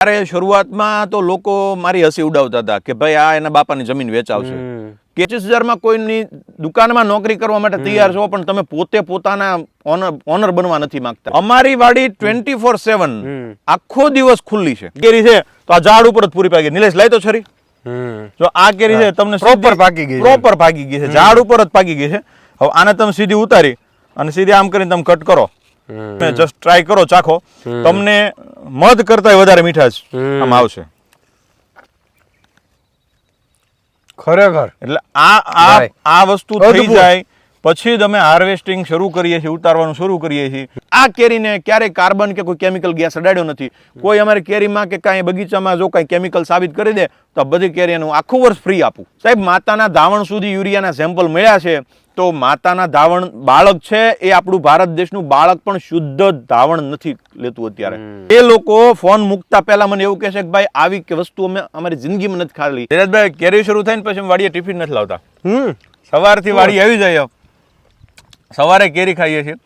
ત્યારે શરૂઆતમાં તો લોકો મારી હસી ઉડાવતા હતા કે ભાઈ આ એના બાપાની જમીન વેચાવશે. 25,000 કોઈની દુકાનમાં નોકરી કરવા માટે તૈયાર છો, પણ તમે પોતે પોતાના ઓનર બનવા નથી માંગતા. અમારી વાડી 24/7 આખો દિવસ ખુલ્લી છે. કેરી છે તો આ ઝાડ ઉપર જ પૂરી પાકી. નિલેશ લાય તો છરી. જો આ કેરી છે તમને પ્રોપર પાકી ગઈ છે, ઝાડ ઉપર જ પાકી ગઈ છે. હવે આને તમે સીધી ઉતારી અને સીધી આમ કરીને તમે કટ કરો, જસ્ટ ટ્રાય કરો, ચાખો, તમને મધ કરતા વધારે મીઠાશ આમ આવશે ખરેખર. એટલે આ વસ્તુ થઈ જાય પછી જ અમે હાર્વેસ્ટિંગ શરૂ કરીએ છીએ, ઉતારવાનું શરૂ કરીએ છીએ. આ કેરીને ક્યારેય કાર્બન કે કોઈ કેમિકલ ગેસ અડાડ્યો નથી. કોઈ અમારી કેરીમાં કે કાંઈ બગીચામાં જો કાંઈ કેમિકલ સાબિત કરી દે તો બધી કેરી એનું આખું વર્ષ ફ્રી આપું. સાહેબ, માતાના ધાવણ સુધી યુરિયાના સેમ્પલ મળ્યા છે, તો માતાના ધાવણ બાળક છે એ આપણું ભારત દેશનું બાળક પણ શુદ્ધ ધાવણ નથી લેતું અત્યારે. એ લોકો ફોન મૂકતા પહેલા મને એવું કહે છે કે ભાઈ આવી વસ્તુ અમે અમારી જિંદગીમાં નથી ખાલી. ધીરજભાઈ, કેરી શરૂ થાય ને પછી વાડીએ ટિફિન નથી લાવતા. સવારથી વાડી આવી જાય, સવારે કેરી ખાઈએ છીએ,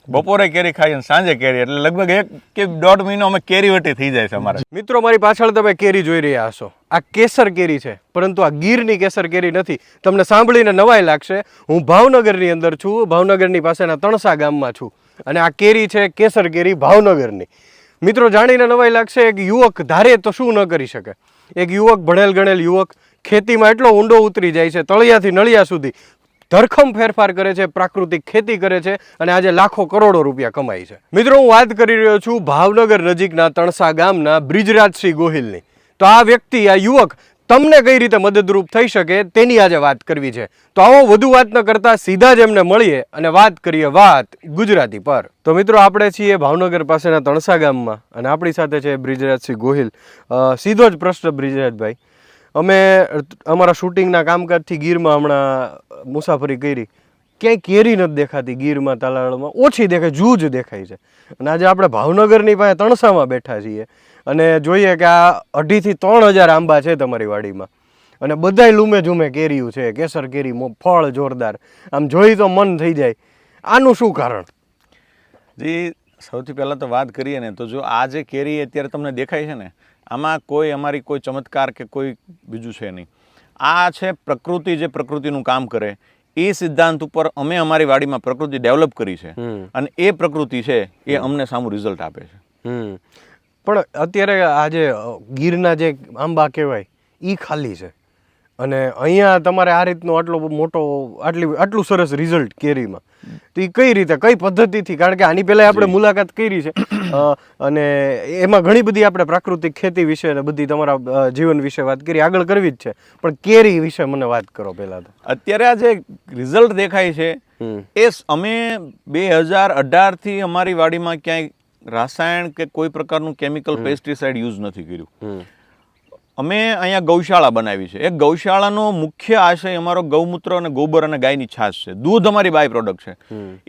બપોરે કેરી ખાઈએ, સાંજે કેરી, એટલે લગભગ 1 કે 1.5 મહિનો અમે કેરી વટી થઈ જાય છે અમારે. મિત્રો, મારી પાછળ તમે કેરી જોઈ રહ્યા હશો. આ કેસર કેરી છે, પરંતુ આ ગીરની કેસર કેરી નથી. તમને સાંભળીને નવાઈ લાગશે. હું ભાવનગરની અંદર છું, ભાવનગરની પાસેના તણસા ગામમાં છું, અને આ કેરી છે કેસર કેરી ભાવનગરની. મિત્રો, જાણીને નવાઈ લાગશે, એક યુવક ધારે તો શું ન કરી શકે. એક યુવક, ભણેલ ગણેલ યુવક, ખેતીમાં એટલો ઊંડો ઉતરી જાય છે, તળિયાથી નળિયા સુધી ધરખમ ફેરફાર કરે છે, પ્રાકૃતિક ખેતી કરે છે, અને આજે લાખો કરોડો રૂપિયા કમાય છે. મિત્રો, હું વાત કરી રહ્યો છું ભાવનગર નજીકના તણસા ગામના બ્રિજરાજસિંહ ગોહિલની. તો આ વ્યક્તિ, આ યુવક તમને કઈ રીતે મદદરૂપ થઈ શકે તેની આજે વાત કરવી છે. તો આવો વધુ વાત ન કરતા સીધા જ એમને મળીએ અને વાત કરીએ વાત ગુજરાતી પર. તો મિત્રો, આપણે છીએ ભાવનગર પાસેના તણસા ગામમાં, અને આપણી સાથે છે બ્રિજરાજસિંહ ગોહિલ. સીધો જ પ્રશ્ન બ્રિજરાજભાઈ, અમે અમારા શૂટિંગના કામકાજથી ગીરમાં હમણાં મુસાફરી કરી, ક્યાંય કેરી નથી દેખાતી. ગીરમાં તાલાળામાં ઓછી દેખાય, જૂજ દેખાય છે. અને આજે આપણે ભાવનગરની પાસે તણસામાં બેઠા છીએ અને જોઈએ કે આ 2,500 થી 3,000 આંબા છે તમારી વાડીમાં, અને બધાય લૂમે ઝૂમે કેરીયું છે, કેસર કેરી, ફળ જોરદાર, આમ જોઈ તો મન થઈ જાય. આનું શું કારણ? જી, સૌથી પહેલાં તો વાત કરીએ ને, તો જો આ જે કેરી અત્યારે તમને દેખાય છે ને, આમાં કોઈ અમારી કોઈ ચમત્કાર કે કોઈ બીજું છે નહીં. આ છે પ્રકૃતિ, જે પ્રકૃતિનું કામ કરે એ સિદ્ધાંત ઉપર અમે અમારી વાડીમાં પ્રકૃતિ ડેવલપ કરી છે, અને એ પ્રકૃતિ છે એ અમને સામું રિઝલ્ટ આપે છે. પણ અત્યારે આ જે ગીરના જે આંબા કહેવાય એ ખાલી છે, અને અહીંયા તમારે આ રીતનો આટલો મોટો આટલું સરસ રિઝલ્ટ કેરીમાં, તો એ કઈ રીતે, કઈ પદ્ધતિથી? કારણ કે આની પહેલાં આપણે મુલાકાત કરી છે, અને એમાં ઘણી બધી આપણે પ્રાકૃતિક ખેતી વિશે અને બધી તમારા જીવન વિશે વાત કરી, આગળ કરવી જ છે, પણ કેરી વિશે મને વાત કરો પહેલાં તો. અત્યારે આ જે રિઝલ્ટ દેખાય છે એ અમે 2018થી અમારી વાડીમાં ક્યાંય રાસાયણ કે કોઈ પ્રકારનું કેમિકલ પેસ્ટિસાઇડ યુઝ નથી કર્યું. અમે અહીંયા ગૌશાળા બનાવી છે. એક ગૌશાળાનો મુખ્ય આશય અમારો ગૌમૂત્ર અને ગોબર અને ગાયની છાશ છે. દૂધ અમારી બાય પ્રોડક્ટ છે.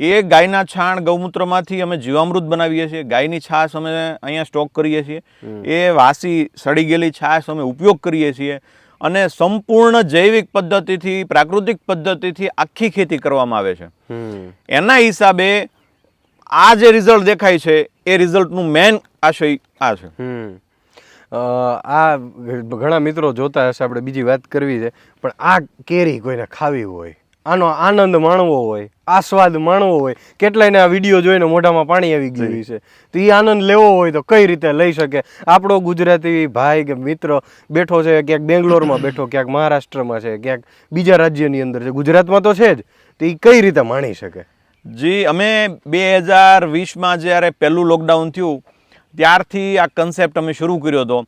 એ ગાયના છાણ, ગૌમૂત્રમાંથી અમે જીવામૃત બનાવીએ છીએ. ગાયની છાશ અમે અહીંયા સ્ટોક કરીએ છીએ. એ વાસી સડી ગયેલી છાશ અમે ઉપયોગ કરીએ છીએ, અને સંપૂર્ણ જૈવિક પદ્ધતિથી, પ્રાકૃતિક પદ્ધતિથી આખી ખેતી કરવામાં આવે છે. એના હિસાબે આ જે રિઝલ્ટ દેખાય છે એ રિઝલ્ટનું મેઇન આશય આ છે. આ ઘણા મિત્રો જોતા હશે, આપણે બીજી વાત કરવી છે, પણ આ કેરી કોઈને ખાવી હોય, આનો આનંદ માણવો હોય, આસ્વાદ માણવો હોય, કેટલાયને આ વિડીયો જોઈને મોઢામાં પાણી આવી ગયું છે, તો એ આનંદ લેવો હોય તો કઈ રીતે લઈ શકે? આપણો ગુજરાતી ભાઈ કે મિત્ર બેઠો છે, ક્યાંક બેંગ્લોરમાં બેઠો, ક્યાંક મહારાષ્ટ્રમાં છે, ક્યાંક બીજા રાજ્યની અંદર છે, ગુજરાતમાં તો છે જ, તો એ કઈ રીતે માણી શકે? જી, અમે 2020માં જ્યારે પહેલું લોકડાઉન થયું ત્યારથી આ કન્સેપ્ટ અમે શરૂ કર્યો હતો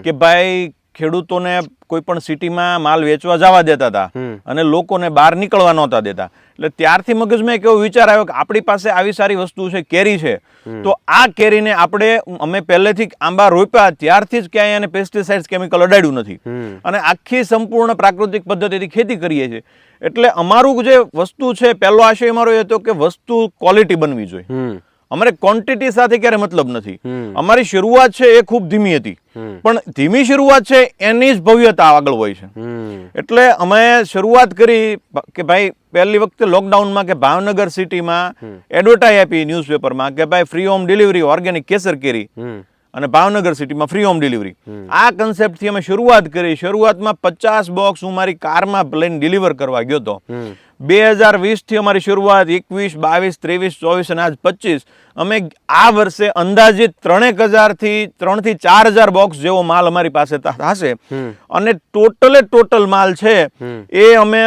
કે ભાઈ ખેડૂતોને કોઈ પણ સિટીમાં માલ વેચવા જવા દેતા હતા અને લોકોને બહાર નીકળવા નહોતા દેતા. એટલે ત્યારથી મગજમાં એક એવો વિચાર આવ્યો કે આપણી પાસે આવી સારી વસ્તુ છે, કેરી છે, તો આ કેરીને અમે પહેલેથી આંબા રોપ્યા ત્યારથી જ ક્યાંય એને પેસ્ટિસાઇડ્સ, કેમિકલ અડાડ્યું નથી, અને આખી સંપૂર્ણ પ્રાકૃતિક પદ્ધતિથી ખેતી કરીએ છીએ. એટલે અમારું જે વસ્તુ છે, પહેલો આશય અમારો એ હતો કે વસ્તુ ક્વોલિટી બનવી જોઈએ. અમારે ક્વોન્ટિટી સાથે ક્યારે મતલબ નથી. અમારી શરૂઆત છે એ ખૂબ ધીમી હતી, પણ ધીમી શરૂઆત છે એની જ ભવ્યતા આગળ હોય છે. એટલે અમે શરૂઆત કરી કે ભાઈ પહેલી વખતે લોકડાઉનમાં કે ભાવનગર સિટીમાં એડવર્ટાઈઝ આપી ન્યૂઝપેપરમાં કે ભાઈ ફ્રી હોમ ડિલિવરી ઓર્ગેનિક કેસર કેરી, અને ભાવનગર સિટીમાં ફ્રી હોમ ડિલિવરી. આ કન્સેપ્ટથી અમે શરૂઆત કરી. શરૂઆતમાં 50 બોક્સ હું મારી કારમાં લઈને ડિલિવર કરવા ગયો હતો. 2020 થી અમારી શરૂઆત, 21, 22, 23, 24 અને આજ 25. અમે આ વર્ષે અંદાજિત 3,000 થી 4,000 બોક્સ જેવો માલ અમારી પાસે હશે. અને ટોટલ માલ છે એ અમે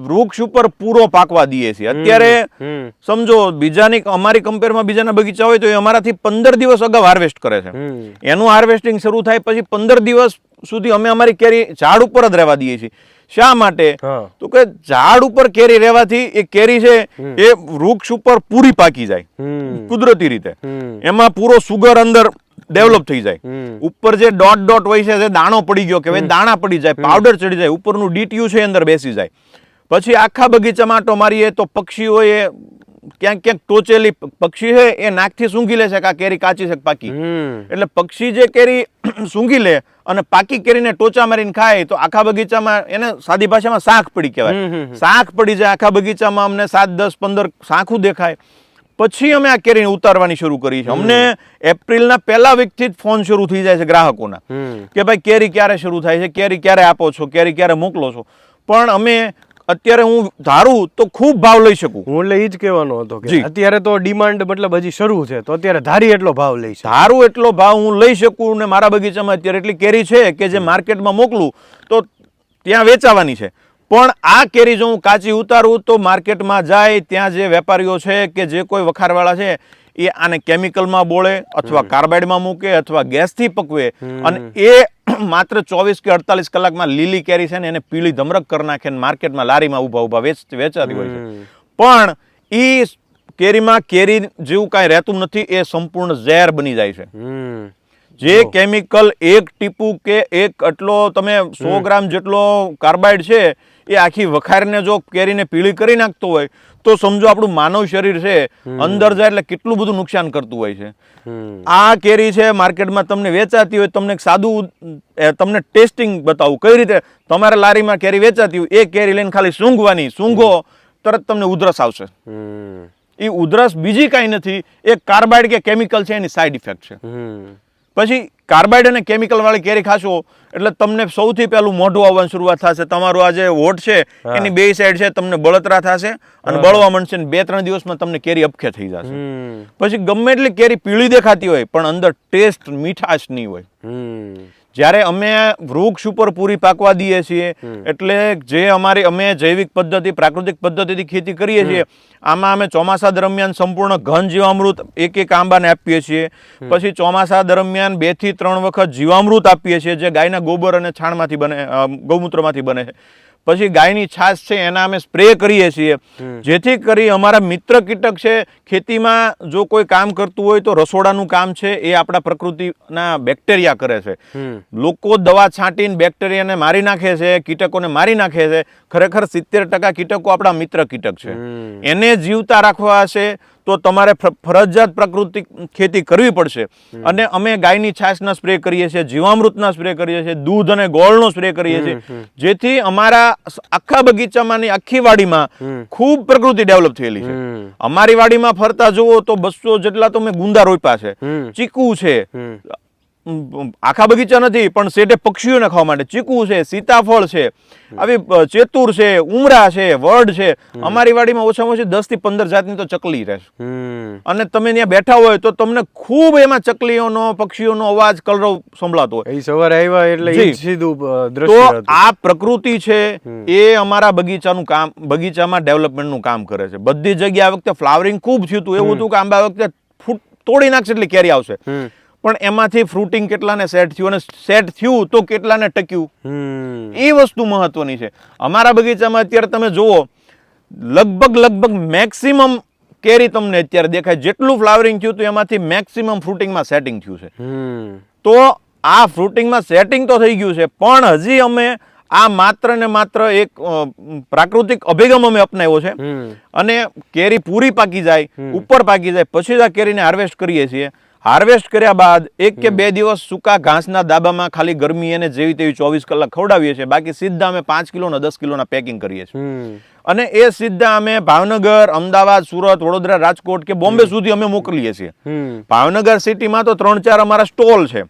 વૃક્ષ ઉપર પૂરો પાકવા દઈએ છીએ. અત્યારે સમજો બીજાની અમારી કમ્પેરમાં બીજાના બગીચા હોય તો એ અમારાથી 15 દિવસ અગાઉ હાર્વેસ્ટ કરે છે. એનું હાર્વેસ્ટિંગ શરૂ થાય પછી 15 દિવસ સુધી અમે અમારી કેરી ઝાડ ઉપર જ રહેવા દઈએ છીએ. શા માટે? તો કે ઝાડ ઉપર કેરી રહેવાથી એ કેરી છે એ વૃક્ષ ઉપર પૂરી પાકી જાય કુદરતી રીતે. એમાં પૂરો સુગર અંદર ડેવલપ થઈ જાય. ઉપર જે ડોટ હોય છે, જે દાણો પડી ગયો કે દાણા પડી જાય, પાવડર ચડી જાય, ઉપરનું DTU છે અંદર બેસી જાય. પછી આખા બગીચામાં આંટો મારીએ તો પક્ષીઓ એ ક્યાંક ટોચેલી પક્ષી છે એ નાકથી સૂંઘી લે છે કે આ કેરી કાચી છે કે પાકી. એટલે પક્ષી જે કેરી સૂંઘી લે અને પાકી કેરીને ટોચા મારીને ખાય તો આખા બગીચામાં એને સાદી ભાષામાં શાખ પડી કહેવાય. શાખ પડી જાય આખા બગીચામાં. અમને 7, 10, 15 શાખું દેખાય. પછી અમે આ કેરીને ઉતારવાની શરૂ કરી છે. અમને એપ્રિલના પહેલા વીકથી જ ફોન શરૂ થઈ જાય છે ગ્રાહકોના કે ભાઈ કેરી ક્યારે શરૂ થાય છે, કેરી ક્યારે આપો છો, કેરી ક્યારે મોકલો છો. પણ અમે અત્યારે હું ધારું તો ખૂબ ભાવ લઈ શકું. હું એટલે એ જ કહેવાનો હતો કે અત્યારે તો ડિમાન્ડ મતલબ હજી શરૂ છે તો અત્યારે ધારી એટલો ભાવ લઈ શકું. ધારું એટલો ભાવ હું લઈ શકું. ને મારા બગીચામાં અત્યારે એટલી કેરી છે કે જે માર્કેટમાં મોકલું તો ત્યાં વેચાવાની છે. પણ આ કેરી જો હું કાચી ઉતારું તો માર્કેટમાં જાય ત્યાં જે વેપારીઓ છે કે જે કોઈ વખારવાળા છે એ આને કેમિકલમાં બોળે અથવા કાર્બાઇડમાં મૂકે અથવા ગેસથી પકવે અને એ માત્ર 24 કે 48 કલાકમાં લીલી કેરી છે ને એને પીળી ધમરક કરી નાખે ને માર્કેટમાં લારીમાં ઊભા વેચાતી હોય છે. પણ એ કેરીમાં કેરી જેવું કાંઈ રહેતું નથી. એ સંપૂર્ણ ઝેર બની જાય છે. જે કેમિકલ એક ટીપું કે એક આટલો તમે 100 ગ્રામ જેટલો કાર્બાઇડ છે એ આખી વખારને જો કેરીને પીળી કરી નાખતો હોય તો સમજો આપણું માનવ શરીર છે અંદર જાય એટલે કેટલું બધું નુકસાન કરતું હોય છે. આ કેરી છે માર્કેટમાં તમને વેચાતી હોય, તમને સાદું તમને ટેસ્ટિંગ બતાવું કઈ રીતે. તમારા લારીમાં કેરી વેચાતી હોય એ કેરી લઈને ખાલી સૂંઘવાની, સૂંઘો તરત તમને ઉધરસ આવશે. એ ઉધરસ બીજી કાંઈ નથી, એક કાર્બાઇડ કે કેમિકલ છે એની સાઈડ ઇફેક્ટ છે. પછી કાર્બાઇડ અને કેમિકલ વાળી કેરી ખાશો એટલે તમને સૌથી પહેલું મોઢું આવવાની શરૂઆત થશે. તમારું આ જે હોઠ છે એની બે સાઈડ છે તમને બળતરા થશે અને બળવા માંડશે. 2-3 દિવસમાં તમને કેરી અપખે થઈ જશે. પછી ગમે એટલી કેરી પીળી દેખાતી હોય પણ અંદર ટેસ્ટ મીઠાશ નહીં હોય. જ્યારે અમે વૃક્ષ ઉપર પૂરી પાકવા દઈએ છીએ એટલે જે અમે જૈવિક પદ્ધતિ, પ્રાકૃતિક પદ્ધતિથી ખેતી કરીએ છીએ આમાં અમે ચોમાસા દરમિયાન સંપૂર્ણ ઘન જીવામૃત એક આંબાને આપીએ છીએ. પછી ચોમાસા દરમિયાન 2 થી 3 વખત જીવામૃત આપીએ છીએ જે ગાયના ગોબર અને છાણમાંથી બને, ગૌમૂત્રમાંથી બને છે. પછી ગાયની છાશ છે એના અમે સ્પ્રે કરીએ છીએ જેથી કરી અમારા મિત્ર કીટક છે. ખેતીમાં જો કોઈ કામ કરતું હોય તો રસોડાનું કામ છે એ આપણા પ્રકૃતિના બેક્ટેરિયા કરે છે. લોકો દવા છાંટીને બેક્ટેરિયાને મારી નાખે છે, કીટકોને મારી નાખે છે. ખરેખર 70% કીટકો આપણા મિત્ર કીટક છે. એને જીવતા રાખવા હશે તો તમારે ફરજિયાત પ્રાકૃતિક ખેતી કરવી પડશે. અને અમે ગાયની છાશના સ્પ્રે કરીએ છીએ, જીવામૃતના સ્પ્રે કરીએ છીએ, દૂધ અને ગોળનો સ્પ્રે કરીએ છીએ જેથી અમારા આખા બગીચામાંની આખી વાડીમાં ખૂબ પ્રકૃતિ ડેવલપ થયેલી છે. અમારી વાડીમાં ફરતા જુઓ તો 200 જેટલા તો મેં ગુંદા રોપ્યા છે, ચીકુ છે. આખા બગીચા નથી પણ શેઢે પક્ષીઓને ખાવા માટે ચીકુ છે, સીતાફળ છે, આવી ચેતુર છે, ઉમરા છે, વડ છે. અમારી વાડીમાં ઓછામાં ઓછી 10 થી 15 જાતની તો ચકલી રહે છે. અને તમે ત્યાં બેઠા હોય તો તમને ખૂબ એમાં ચકલીઓનો, પક્ષીઓનો અવાજ કલરવ સંભળાતો હોય. એ સવારે આવ્યા એટલે સીધું દ્રશ્ય. તો આ પ્રકૃતિ છે એ અમારા બગીચાનું કામ, બગીચામાં ડેવલપમેન્ટનું કામ કરે છે. બધી જગ્યાએ આ વખતે ફ્લાવરિંગ ખૂબ થયું હતું. એવું હતું કે આંબા વખતે તોડી નાખશે એટલે કેરી આવશે. પણ એમાંથી ફ્રૂટિંગ કેટલાને સેટ થયું અને સેટ થયું તો કેટલાને ટક્યું એ વસ્તુ મહત્વની છે. અમારા બગીચામાં અત્યારે તમે જુઓ લગભગ મેક્સિમમ કેરી તમને અત્યારે દેખાય. જેટલું ફ્લાવરિંગ થયું હતું એમાંથી મેક્સિમમ ફ્રૂટિંગમાં સેટિંગ થયું છે. તો આ ફ્રૂટિંગમાં સેટિંગ તો થઈ ગયું છે પણ હજી અમે આ માત્ર ને માત્ર એક પ્રાકૃતિક અભિગમ અમે અપનાવ્યો છે. અને કેરી પૂરી પાકી જાય, ઉપર પાકી જાય પછી જ આ કેરીને હાર્વેસ્ટ કરીએ છીએ. હાર્વેસ્ટ કર્યા બાદ 1 કે 2 દિવસ સૂકા ઘાસના દાબામાં ખાલી ગરમી એને જેવી તેવી 24 કલાક ખવડાવીએ છીએ. બાકી સીધા અમે 5 કિલોના 10 કિલોના પેકિંગ કરીએ છીએ અને એ સીધા અમે ભાવનગર, અમદાવાદ, સુરત, વડોદરા, રાજકોટ કે બોમ્બે સુધી અમે મોકલીએ છીએ. ભાવનગર સિટીમાં તો 3-4 અમારા સ્ટોલ છે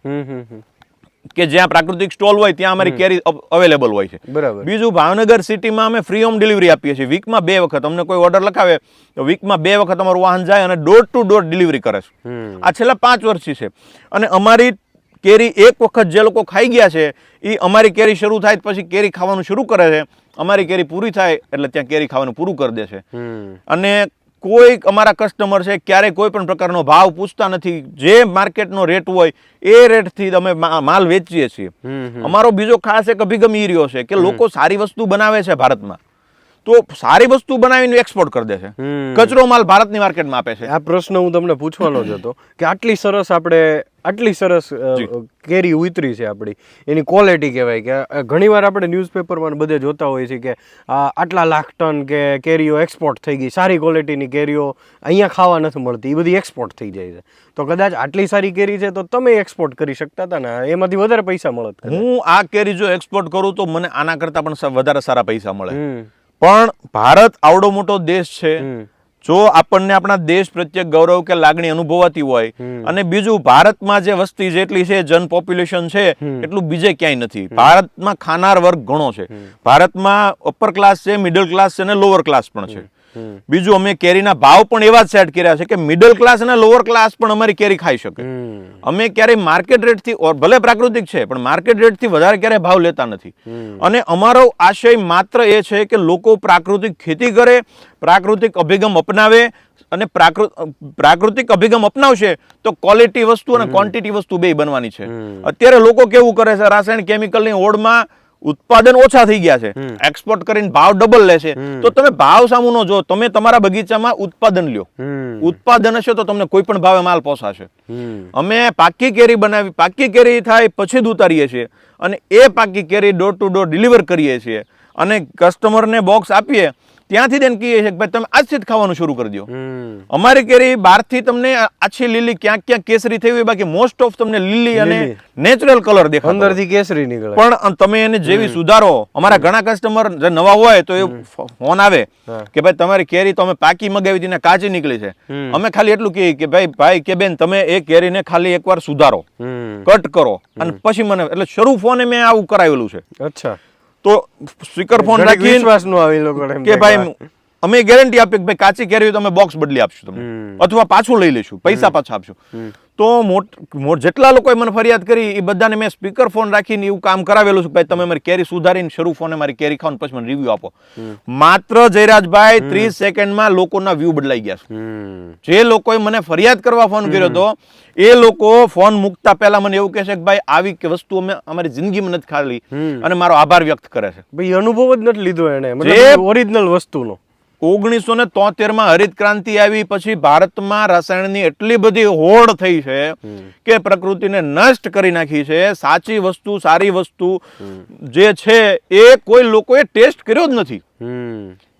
કે જ્યાં પ્રાકૃતિક સ્ટોલ હોય ત્યાં અમારી કેરી અવેલેબલ હોય છે. બરાબર. બીજું ભાવનગર સિટીમાં અમે ફ્રી હોમ ડિલિવરી આપીએ છીએ. વીકમાં 2 વખત અમને કોઈ ઓર્ડર લખાવે તો વીકમાં 2 વખત અમારું વાહન જાય અને ડોર ટુ ડોર ડિલિવરી કરે છે. આ છેલ્લા 5 વર્ષથી છે. અને અમારી કેરી એક વખત જે લોકો ખાઈ ગયા છે એ અમારી કેરી શરૂ થાય પછી કેરી ખાવાનું શરૂ કરે છે. અમારી કેરી પૂરી થાય એટલે ત્યાં કેરી ખાવાનું પૂરું કરી દે છે. અને કોઈ અમારા કસ્ટમર છે ક્યારેય કોઈ પણ પ્રકારનો ભાવ પૂછતા નથી. જે માર્કેટનો રેટ હોય એ રેટથી અમે માલ વેચીએ છીએ. અમારો બીજો ખાસ એક અભિગમ એ રહ્યો છે કે લોકો સારી વસ્તુ બનાવે છે ભારતમાં તો સારી વસ્તુ બનાવીને એક્સપોર્ટ કરી દે છે. કચરો માલ ભારતની માર્કેટમાં આપે છે. આ પ્રશ્ન હું તમને પૂછવાનો જ હતો કે આટલી સરસ કેરી ઉતરી છે આપણી, એની ક્વોલિટી કહેવાય કે ઘણીવાર આપણે ન્યૂઝપેપરમાં બધે જોતા હોઈએ છીએ કે આટલા લાખ ટન કે કેરીઓ એક્સપોર્ટ થઈ ગઈ, સારી ક્વોલિટીની કેરીઓ અહીંયા ખાવા નથી મળતી, એ બધી એક્સપોર્ટ થઈ જાય છે. તો કદાચ આટલી સારી કેરી છે તો તમે એક્સપોર્ટ કરી શકતા હતા ને, એમાંથી વધારે પૈસા મળત. હું આ કેરી જો એક્સપોર્ટ કરું તો મને આના કરતાં પણ વધારે સારા પૈસા મળે. પણ ભારત આવડો મોટો દેશ છે, જો આપણને આપણા દેશ પ્રત્યે ગૌરવ કે લાગણી અનુભવાતી હોય અને બીજું ભારતમાં જે વસ્તી જેટલી છે, જન પોપ્યુલેશન છે એટલું બીજે ક્યાંય નથી. ભારતમાં ખાનાર વર્ગ ઘણો છે. ભારતમાં અપર ક્લાસ છે, મિડલ ક્લાસ છે અને લોઅર ક્લાસ પણ છે. બીજું અમે કેરીના ભાવ પણ એવા જ સેટ કર્યા છે કે મિડલ ક્લાસ અને લોઅર ક્લાસ પણ અમારી કેરી ખાઈ શકે. અમે ક્યારેય માર્કેટ રેટથી, ભલે પ્રાકૃતિક છે પણ માર્કેટ રેટથી વધારે ક્યારેય ભાવ લેતા નથી. અને અમારો આશય માત્ર એ છે કે લોકો પ્રાકૃતિક ખેતી કરે, પ્રાકૃતિક અભિગમ અપનાવે અને પ્રાકૃતિક અભિગમ અપનાવશે તો ક્વોલિટી વસ્તુ અને ક્વોન્ટિટી વસ્તુ બે બનવાની છે. અત્યારે લોકો કેવું કરે છે, રાસાયણિક કેમિકલની હોડમાં ઉત્પાદન ઓછા થઈ ગયા છે, એક્સપોર્ટ કરીને ભાવ ડબલ લે છે. તો તમે ભાવ સામું ન જો, તમે તમારા બગીચામાં ઉત્પાદન લ્યો. ઉત્પાદન હશે તો તમને કોઈ પણ ભાવે માલ પોસાશે. અમે પાકી કેરી બનાવી, પાકી કેરી થાય પછી જ ઉતારીએ છીએ અને એ પાકી કેરી ડોર ટુ ડોર ડિલિવર કરીએ છીએ અને કસ્ટમરને બોક્સ આપીએ ત્યાંથી તેને કહીએ છીએ કે ભાઈ તમે આજથી જ ખાવાનું શરૂ કરી દો. અમારી કેરી બહારથી તમને આછી લીલી ક્યાંક ક્યાંક કેસરી થઈ હોય, બાકી મોસ્ટ ઓફ તમને લીલી અને નેચરલ કલર દેખાય, અંદરથી કેસરી નીકળે. પણ તમે એને જેવી સુધારો, અમારા ઘણા કસ્ટમર જે નવા હોય તો એ ફોન આવે કે ભાઈ તમારી કેરી તો અમે પાકી મગાવી હતી ને કાચી નીકળી છે. અમે ખાલી એટલું કહીએ કે ભાઈ કે બેન તમે એ કેરીને ખાલી એકવાર સુધારો, કટ કરો અને પછી મને, એટલે શરૂ ફોને મેં આવું કરાવેલું છે. અચ્છા. તો સ્પીકર ફોન રાખીને વિશ્વાસ નો આવી લોકો કે ભાઈ અમે ગેરંટી આપીએ કે ભાઈ કાચી કેરી તો અમે બોક્સ બદલી આપશું તમને, અથવા પાછું લઈ લઈશું, પૈસા પાછા આપશું. તો જેટલા લોકોએ મને ફરિયાદ કરી એ બધાને મેં સ્પીકર ફોન રાખીને એવું કામ કરાવેલું છે. ભાઈ તમે મારી કેરી સુધારીને શરૂ ફોને મારી કેરી ખાઓ ને પછી મને રિવ્યુ આપો. માત્ર જયરાજભાઈ 30 સેકન્ડમાં લોકોના વ્યૂ બદલાઈ ગયા છે. જે લોકોએ મને ફરિયાદ કરવા ફોન કર્યો હતો એ લોકો ફોન મૂકતા પહેલા મને એવું કહે છે કે ભાઈ આવી વસ્તુ અમે અમારી જિંદગીમાં નથી ખાલી અને મારો આભાર વ્યક્ત કરે છે. ભાઈ અનુભવ જ નથી લીધો એને, ઓરિજિનલ વસ્તુનો. 1973માં હરિત ક્રાંતિ આવી પછી ભારતમાં રસાયણની એટલી બધી હોડ થઈ છે કે પ્રકૃતિને નષ્ટ કરી નાખી છે. સાચી વસ્તુ, સારી વસ્તુ જે છે એ કોઈ લોકોએ ટેસ્ટ કર્યો જ નથી.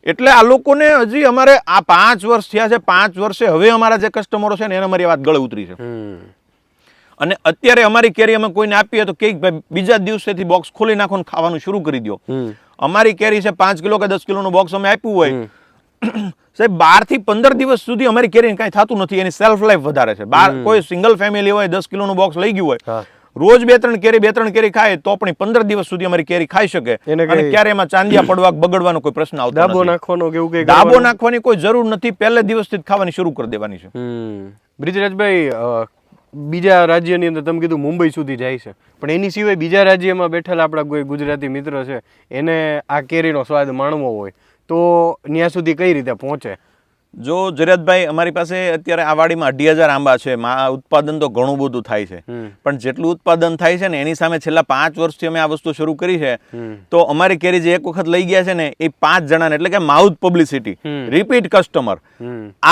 એટલે આ લોકોને હજી અમારે આ 5 વર્ષ થયા છે, 5 વર્ષે હવે અમારા જે કસ્ટમરો છે ને એને અમારી વાત ગળે ઉતરી છે. અને અત્યારે અમારી કેરી અમે કોઈને આપીએ તો કે ભાઈ બીજા દિવસેથી બોક્સ ખોલી નાખો ને ખાવાનું શરૂ કરી દો. અમારી કેરી છે 5 કિલો કે 10 કિલોનું બોક્સ અમે આપ્યું હોય, સાહેબ 12 થી 15 દિવસ સુધી અમારી કેરી કાંઈ થતું નથી. એની સેલ્ફ લાઈફ વધારે છે. કોઈ સિંગલ ફેમિલી હોય 10 કિલોનું બોક્સ લઈ ગયું હોય, રોજ 2-3 કેરી ખાય તો પણ 15 દિવસ સુધી અમારી કેરી ખાઈ શકે. અને ક્યારે એમાં ચાંદિયા પડવા, બગડવાનો કોઈ પ્રશ્ન આવતો નથી. દાબો નાખવાનો કે એવું કંઈ દાબો નાખવાની કોઈ જરૂર નથી. પહેલે દિવસથી જ ખાવાની શરૂ કરી દેવાની છે. બ્રિજરાજભાઈ, બીજા રાજ્યની અંદર તમે કીધું મુંબઈ સુધી જાય છે, પણ એની સિવાય બીજા રાજ્યમાં બેઠેલા આપણા કોઈ ગુજરાતી મિત્ર છે એને આ કેરીનો સ્વાદ માણવો હોય તો ત્યાં સુધી કઈ રીતે પહોંચે? જો જયરાજભાઈ, અમારી પાસે અત્યારે આ વાડીમાં 2,500 આંબા છે. ઉત્પાદન તો ઘણું બધું થાય છે, પણ જેટલું ઉત્પાદન થાય છે ને એની સામે છેલ્લા 5 વર્ષથી અમે આ વસ્તુ શરૂ કરી છે. તો અમારી કેરી જે એક વખત લઈ ગયા છે ને એ 5 જણાને, એટલે કે માઉથ પબ્લિસિટી, રિપીટ કસ્ટમર.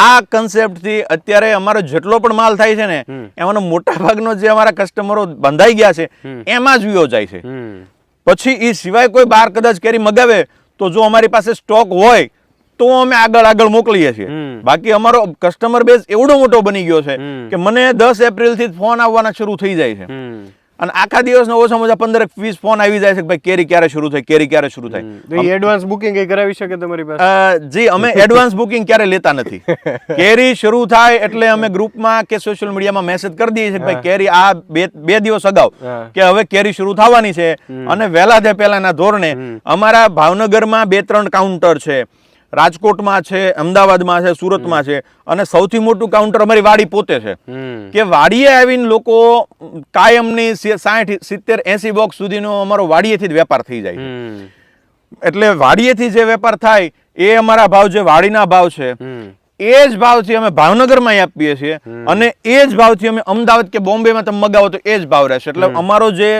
આ કન્સેપ્ટથી અત્યારે અમારો જેટલો પણ માલ થાય છે ને એમાંનો મોટા ભાગનો જે અમારા કસ્ટમરો બંધાઈ ગયા છે એમાં જ વિયો જાય છે. પછી એ સિવાય કોઈ બહાર કદાચ કેરી મગાવે તો જો અમારી પાસે સ્ટોક હોય તો અમે આગળ મોકલીએ છીએ. બાકી અમારો કસ્ટમર બેઝ એવડો મોટો બની ગયો છે કે મને 10 એપ્રિલથી ફોન આવવાના શરૂ થઈ જાય છે. અને આખા દિવસના ઓછામાં ઓછા 15-20 ફોન આવી જાય છે કે ભાઈ કેરી ક્યારે શરૂ થાય, કેરી ક્યારે શરૂ થાય. એડવાન્સ બુકિંગ એ કરાવી શકે તમારી પાસે? જી, અમે એડવાન્સ બુકિંગ ક્યારે લેતા નથી. કેરી શરૂ થાય એટલે અમે ગ્રુપમાં કે સોશિયલ મીડિયામાં મેસેજ કરી દઈએ છીએ કે ભાઈ કેરી આ બે દિવસ અગાઉ કે હવે કેરી શરૂ થવાની છે. અને વહેલા તે પહેલાના ધોરણે અમારા ભાવનગરમાં 2-3 કાઉન્ટર છે, રાજકોટમાં છે, અમદાવાદમાં છે, સુરતમાં છે, અને સૌથી મોટું કાઉન્ટર અમારી વાડી પોતે છે. કે વાડીએ આવીને લોકો કાયમની 60-70-80 બોક્સ સુધીનો અમારો વાડીએથી જ વેપાર થઈ જાય છે. એટલે વાડીએથી જે વેપાર થાય એ અમારા ભાવ જે વાડીના ભાવ છે એ જ ભાવથી અમે ભાવનગરમાં આપીએ છીએ, અને એ જ ભાવથી અમે અમદાવાદ કે બોમ્બેમાં તમે મગાવો તો એ જ ભાવ રહેશે. એટલે અમારો જે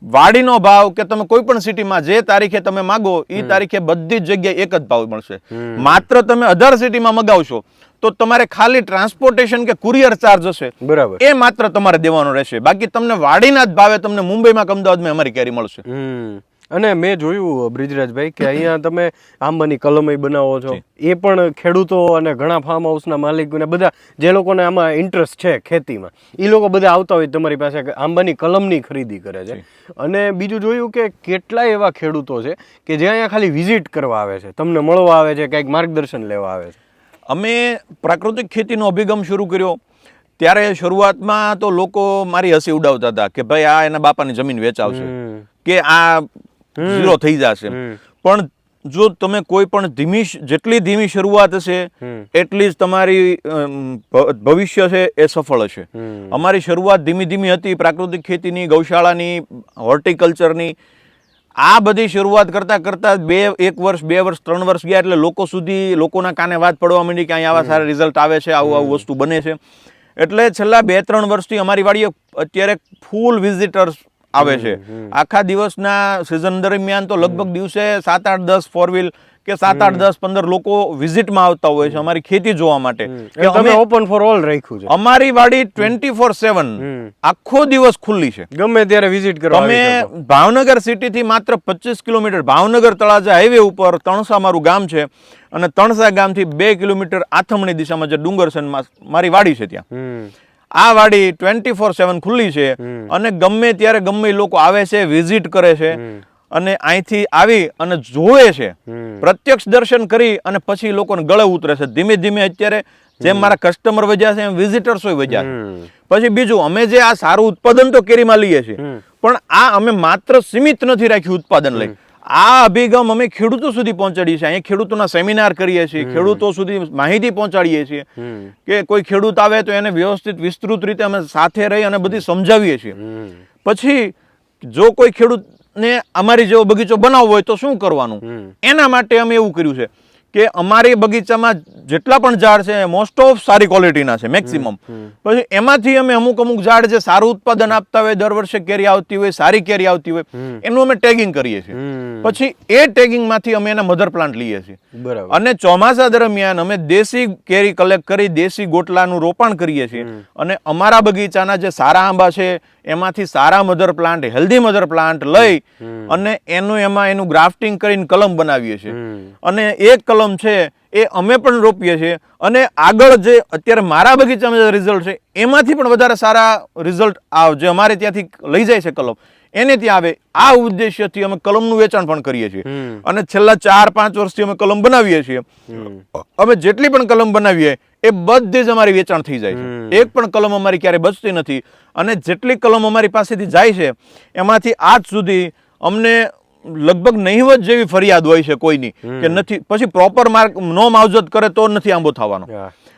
વાડીનો ભાવ કે તમે કોઈ પણ સિટીમાં જે તારીખે તમે માગો એ તારીખે બધી જ જગ્યાએ એક જ ભાવ મળશે. માત્ર તમે અધર સિટીમાં મગાવશો તો તમારે ખાલી ટ્રાન્સપોર્ટેશન કે કુરિયર ચાર્જ હશે, બરાબર, એ માત્ર તમારે દેવાનો રહેશે. બાકી તમને વાડીના જ ભાવે તમને મુંબઈમાં કે અમદાવાદમાં અમારી કેરી મળશે. અને મેં જોયું બ્રિજરાજભાઈ કે અહીંયા તમે આંબાની કલમ બનાવો છો, એ પણ ખેડૂતો અને ઘણા ફાર્મ હાઉસના માલિકોને બધા જે લોકોને આમાં ઇન્ટરેસ્ટ છે ખેતીમાં, એ લોકો બધા આવતા હોય તમારી પાસે આંબાની કલમની ખરીદી કરે છે. અને બીજું જોયું કે કેટલાય એવા ખેડૂતો છે કે જે અહીંયા ખાલી વિઝિટ કરવા આવે છે, તમને મળવા આવે છે, કંઈક માર્ગદર્શન લેવા આવે છે. અમે પ્રાકૃતિક ખેતીનો અભિગમ શરૂ કર્યો ત્યારે શરૂઆતમાં તો લોકો મારી હસી ઉડાવતા હતા કે ભાઈ આ એના બાપાની જમીન વેચાવશે કે આ ઝીરો થઈ જશે. પણ જો તમે કોઈ પણ જેટલી ધીમી શરૂઆત હશે એટલી જ તમારી ભવિષ્ય છે એ સફળ હશે. અમારી શરૂઆત ધીમી હતી પ્રાકૃતિક ખેતીની, ગૌશાળાની, હોર્ટિકલ્ચરની. આ બધી શરૂઆત કરતા 1 વર્ષ 2 વર્ષ 3 વર્ષ ગયા એટલે લોકોના કાને વાત પડવા માંડી કે અહીંયા આવા સારા રિઝલ્ટ આવે છે, આવું વસ્તુ બને છે. એટલે છેલ્લા 2-3 વર્ષથી અમારી વાડીએ અત્યારે ફૂલ વિઝિટર્સ આવે છે. આખા દિવસના સિઝન દરમિયાન તો લગભગ દિવસે 7-8-10 4 વ્હીલ કે 7-8-10-15 લોકો વિઝિટમાં આવતા હોય છે અમારી ખેતી જોવા માટે. તમે ઓપન ફોર ઓલ રાખ્યું છે. અમારી વાડી 24/7 આખો દિવસ ખુલ્લી છે, ગમે ત્યારે વિઝિટ કરો. તમે ભાવનગર સિટીથી માત્ર 25 કિલોમીટર ભાવનગર તળાજા હાઈવે ઉપર તણસા મારું ગામ છે, અને તણસા ગામથી 2 કિલોમીટર આથમણી દિશામાં જે ડુંગર છે મારી વાડી છે. ત્યાં આ વાડી 24/7 ખુલ્લી છે, અને ગમે ત્યારે ગમે લોકો આવે છે, વિઝિટ કરે છે, અને અહીંથી આવી અને જોવે છે, પ્રત્યક્ષ દર્શન કરી અને પછી લોકોને ગળે ઉતરે છે. ધીમે ધીમે અત્યારે જેમ મારા કસ્ટમર વધ્યા છે એમ વિઝિટર્સો વધ્યા છે. પછી બીજું, અમે જે આ સારું ઉત્પાદન તો કેરીમાં લઈએ છીએ, પણ આ અમે માત્ર સીમિત નથી રાખ્યું ઉત્પાદન લઈ. આ અભિગમ અમે ખેડૂતો સુધી પહોંચાડીએ છીએ. અહીં ખેડૂતોના સેમિનાર કરીએ છીએ, ખેડૂતો સુધી માહિતી પહોંચાડીએ છીએ કે કોઈ ખેડૂત આવે તો એને વ્યવસ્થિત વિસ્તૃત રીતે અમે સાથે રહી અને બધી સમજાવીએ છીએ. પછી જો કોઈ ખેડૂતને અમારી જેવો બગીચો બનાવવો હોય તો શું કરવાનું, એના માટે અમે એવું કર્યું છે કે અમારી બગીચામાં જેટલા પણ ઝાડ છે મોસ્ટ ઓફ સારી ક્વોલિટીના છે, મેક્સિમમ. પછી એમાંથી અમે અમુક ઝાડ જે સારું ઉત્પાદન આપતા હોય, દર વર્ષે કેરી આવતી હોય, સારી કેરી આવતી હોય, એનું અમે ટેગિંગ કરીએ છીએ. પછી એ ટેગિંગમાંથી અમે એના મધર પ્લાન્ટ લઈએ છીએ. અને ચોમાસા દરમિયાન અમે દેશી કેરી કલેક્ટ કરી દેશી ગોટલાનું રોપણ કરીએ છીએ, અને અમારા બગીચાના જે સારા આંબા છે એમાંથી સારા mother plant, healthy mother plant લઈ અને એનું ગ્રાફ્ટિંગ કરીને કલમ બનાવીએ છીએ. અને એક કલમ છે એ અમે પણ રોપીએ છીએ, અને આગળ જે અત્યારે મારા બગીચામાં જે રિઝલ્ટ છે એમાંથી પણ વધારે સારા રિઝલ્ટ જે અમારે ત્યાંથી લઈ જાય છે કલમ, એને ત્યાં આવે. આ ઉદ્દેશ્યથી અમે કલમનું વેચાણ પણ કરીએ છીએ. અને છેલ્લા 4-5 વર્ષથી અમે કલમ બનાવીએ છીએ. અમે જેટલી પણ કલમ બનાવીએ એ બધી જ અમારી વેચાણ થઈ જાય છે. એક પણ કલમ અમારી ક્યારે બચતી નથી. અને જેટલી કલમ અમારી પાસેથી જાય છે એમાંથી આજ સુધી અમને લગભગ નહીવત જેવી ફરિયાદ હોય છે કોઈની કે નથી. પછી પ્રોપર નો માવજત કરે તો નથી આંબો થવાનો.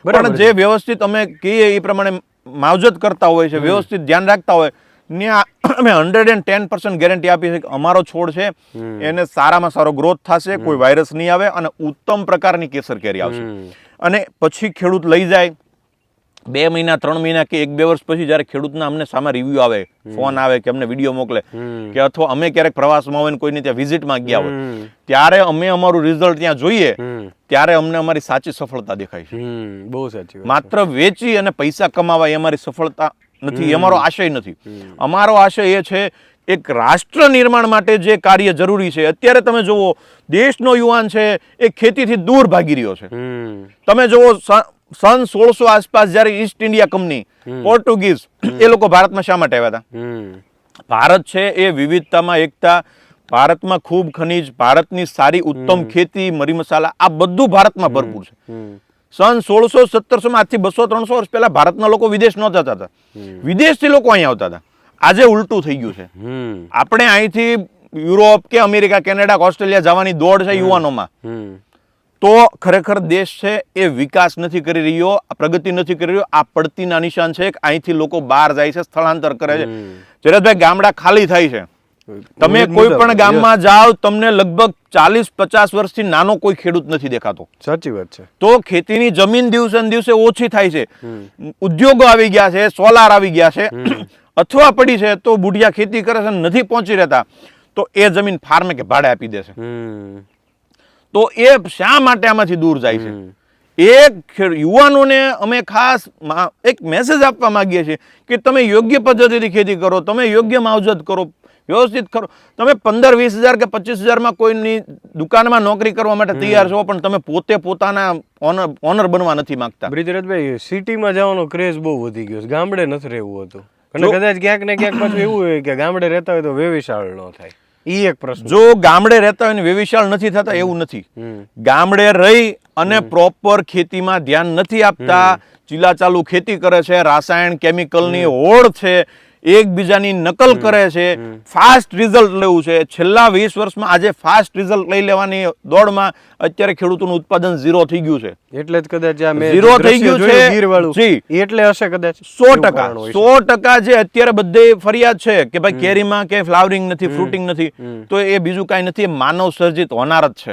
પણ જે વ્યવસ્થિત અમે કહીએ એ પ્રમાણે માવજત કરતા હોય છે, વ્યવસ્થિત ધ્યાન રાખતા હોય, ત્યાં અમે 110% ગેરંટી આપી છે કે અમારો છોડ છે એને સારામાં સારો ગ્રોથ થશે, કોઈ વાયરસ નહીં આવે, અને ઉત્તમ પ્રકારની કેસર કેરી આવશે. અને પછી ખેડૂત લઈ જાય 2 મહિના 3 મહિના કે 1-2 વર્ષ પછી જયારે ખેડૂતના અમને સામે રિવ્યુ આવે, ફોન આવે કે અમને વિડીયો મોકલે, કે અથવા અમે ક્યારેક પ્રવાસમાં હોય કોઈને ત્યાં વિઝિટમાં ગયા હોય, ત્યારે અમે અમારું રિઝલ્ટ ત્યાં જોઈએ ત્યારે અમને અમારી સાચી સફળતા દેખાય છે. બહુ સાચી વાત. માત્ર વેચી અને પૈસા કમાવા એ અમારી સફળતા નથી, એ અમારો આશય નથી. અમારો આશય એ છે એક રાષ્ટ્ર નિર્માણ માટે જે કાર્ય જરૂરી છે. અત્યારે તમે જુઓ દેશનો યુવાન છે એ ખેતીથી દૂર ભાગી રહ્યો છે. તમે જુઓ સન 1600 આસપાસ જ્યારે ઈસ્ટ ઇન્ડિયા કંપની પોર્ટુગીઝ એ લોકો ભારતમાં શા માટે આવ્યા હતા? ભારત છે એ વિવિધતામાં એકતા, ભારતમાં ખૂબ ખનીજ, ભારતની સારી ઉત્તમ ખેતી, મરી મસાલા, આ બધું ભારતમાં ભરપૂર છે. સન 1600-1700 આજથી 200-300 વર્ષ પહેલા ભારતના લોકો વિદેશ નહોતા જતા, વિદેશથી લોકો અહીંયા આવતા હતા. આજે ઉલટું થઈ ગયું છે. આપણે અહીંથી યુરોપ કે અમેરિકા, કેનેડા, ઓસ્ટ્રેલિયા જવાની દોડ છે યુવાનોમાં. તો ખરેખર દેશ છે એ વિકાસ નથી કરી રહ્યો, પ્રગતિ નથી કરી રહ્યો. આ પડતીના નિશાન છે કે અહીંથી લોકો બહાર જાય છે, સ્થળાંતર કરે છે. જયરાજભાઈ, ગામડા ખાલી થાય છે. તમે કોઈ પણ ગામમાં જાઓ, તમને લગભગ 40-50 વર્ષથી નાનો કોઈ ખેડૂત નથી દેખાતો. સાચી વાત છે. તો ખેતીની જમીન દિવસે ને દિવસે ઓછી થાય છે. ઉદ્યોગો આવી ગયા છે, સોલાર આવી ગયા છે, અથવા પડી છે તો બુઢિયા ખેતી કરે છે, નથી પહોંચી રહેતા તો એ જમીન ફાર્મે કે ભાડે આપી દે છે. તો એ શા માટે આમાંથી દૂર જાય છે? યુવાનોને અમે ખાસ એક મેસેજ આપવા માંગીએ છીએ કે તમે યોગ્ય પદ્ધતિથી ખેતી કરો, તમે યોગ્ય માવજત કરો, વ્યવસ્થિત કરો. તમે 15-20 હજાર કે 25 હજારમાં કોઈની દુકાનમાં નોકરી કરવા માટે તૈયાર છો, પણ તમે પોતે પોતાના ઓનર બનવા નથી માંગતા. બ્રિજરાજભાઈ, સિટીમાં જવાનો ક્રેઝ બહુ વધી ગયો છે, ગામડે નથી રહેવું હતું. અને કદાચ ક્યાંક ને ક્યાંક પાછું એવું હોય કે ગામડે રહેતા હોય તો વેવિશાળ ન થાય. ઈ એક પ્રશ્ન. જો ગામડે રહેતા હોય ને વેવિશાળ નથી થતા એવું નથી. ગામડે રહી અને પ્રોપર ખેતીમાં ધ્યાન નથી આપતા, ચીલાચાલુ ખેતી કરે છે, રાસાયણ કેમિકલની હોડ છે, એકબીજાની નકલ કરે છે, ફાસ્ટ રિઝલ્ટ લેવું છે. છેલ્લા 20 વર્ષમાં આજે ફાસ્ટ રિઝલ્ટ લઈ લેવાની દોડમાં અત્યારે ખેડૂતોનું ઉત્પાદન ઝીરો થઈ ગયું છે. એટલે જ કદાચ આ ઝીરો થઈ ગયું છે ગીરવાળું. જી, એટલે હશે કદાચ 100% જે અત્યારે બધે ફરિયાદ છે કે ભાઈ કેરીમાં કે ફ્લાવરિંગ નથી, ફ્રૂટિંગ નથી, તો એ બીજું કાંઈ નથી, એ માનવ સર્જિત હોનાર જ છે.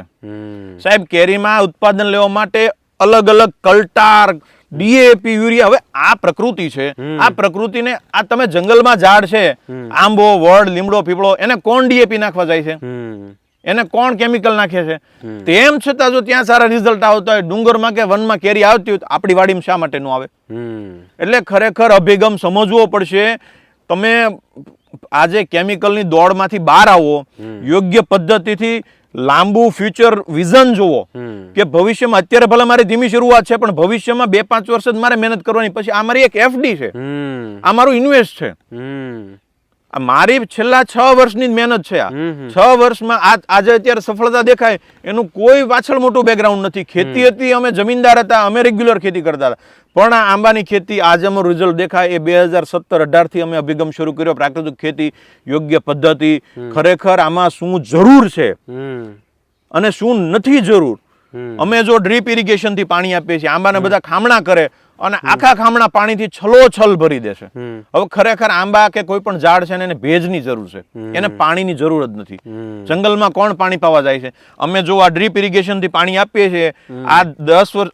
સાહેબ, કેરીમાં ઉત્પાદન લેવા માટે અલગ અલગ કલ્ટાર, ડીએપી, યુરિયા, હવે આ પ્રકૃતિ છે. આ પ્રકૃતિને, આ તમે જંગલમાં ઝાડ છે, આંબો, વડ, લીમડો, પીપળો, એને કોણ ડીએપી નાખવા જાય છે? એને કોણ કેમિકલ નાખે છે? તેમ છતાં જો ત્યાં સારા રિઝલ્ટ આવતા હોય, ડુંગરમાં કે વનમાં કેરી આવતી હોય, તો આપણી વાડીમાં શા માટે ન આવે? એટલે ખરેખર અભિગમ સમજવો પડશે. તમે આજે કેમિકલની દોડમાંથી બહાર આવો, યોગ્ય પદ્ધતિથી લાંબુ ફ્યુચર વિઝન જુઓ કે ભવિષ્યમાં, અત્યારે ભલે મારી ધીમી શરૂઆત છે, પણ ભવિષ્યમાં 2-5 વર્ષ જ મારે મહેનત કરવાની, પછી આ મારી એક એફડી છે, આ મારું ઇન્વેસ્ટ છે, આ મારી છેલ્લા 6 વર્ષની જ મહેનત છે. આ 6 વર્ષમાં આજે અત્યારે સફળતા દેખાય એનું કોઈ પાછળ મોટું બેકગ્રાઉન્ડ નથી. ખેતી હતી, અમે જમીનદાર હતા, અમે રેગ્યુલર ખેતી કરતા હતા, પણ આ આંબાની ખેતી આજે અમારું રિઝલ્ટ દેખાય એ 2017-18 થી અમે અભિગમ શરૂ કર્યો, પ્રાકૃતિક ખેતી, યોગ્ય પદ્ધતિ. ખરેખર આમાં શું જરૂર છે અને શું નથી જરૂર. અમે જો ડ્રીપ ઇરિગેશન થી પાણી આપીએ છીએ, આંબાને બધા ખામણા કરે અને આખા ખામણા પાણીથી છલોછલ ભરી દે છે. હવે ખરેખર આંબા કે કોઈ પણ ઝાડ છે ને એને ભેજની જરૂર છે, એને પાણીની જરૂર જ નથી. જંગલમાં કોણ પાણી પાવા જાય છે? અમે જો આ ડ્રીપ ઇરિગેશન થી પાણી આપીએ છીએ, આ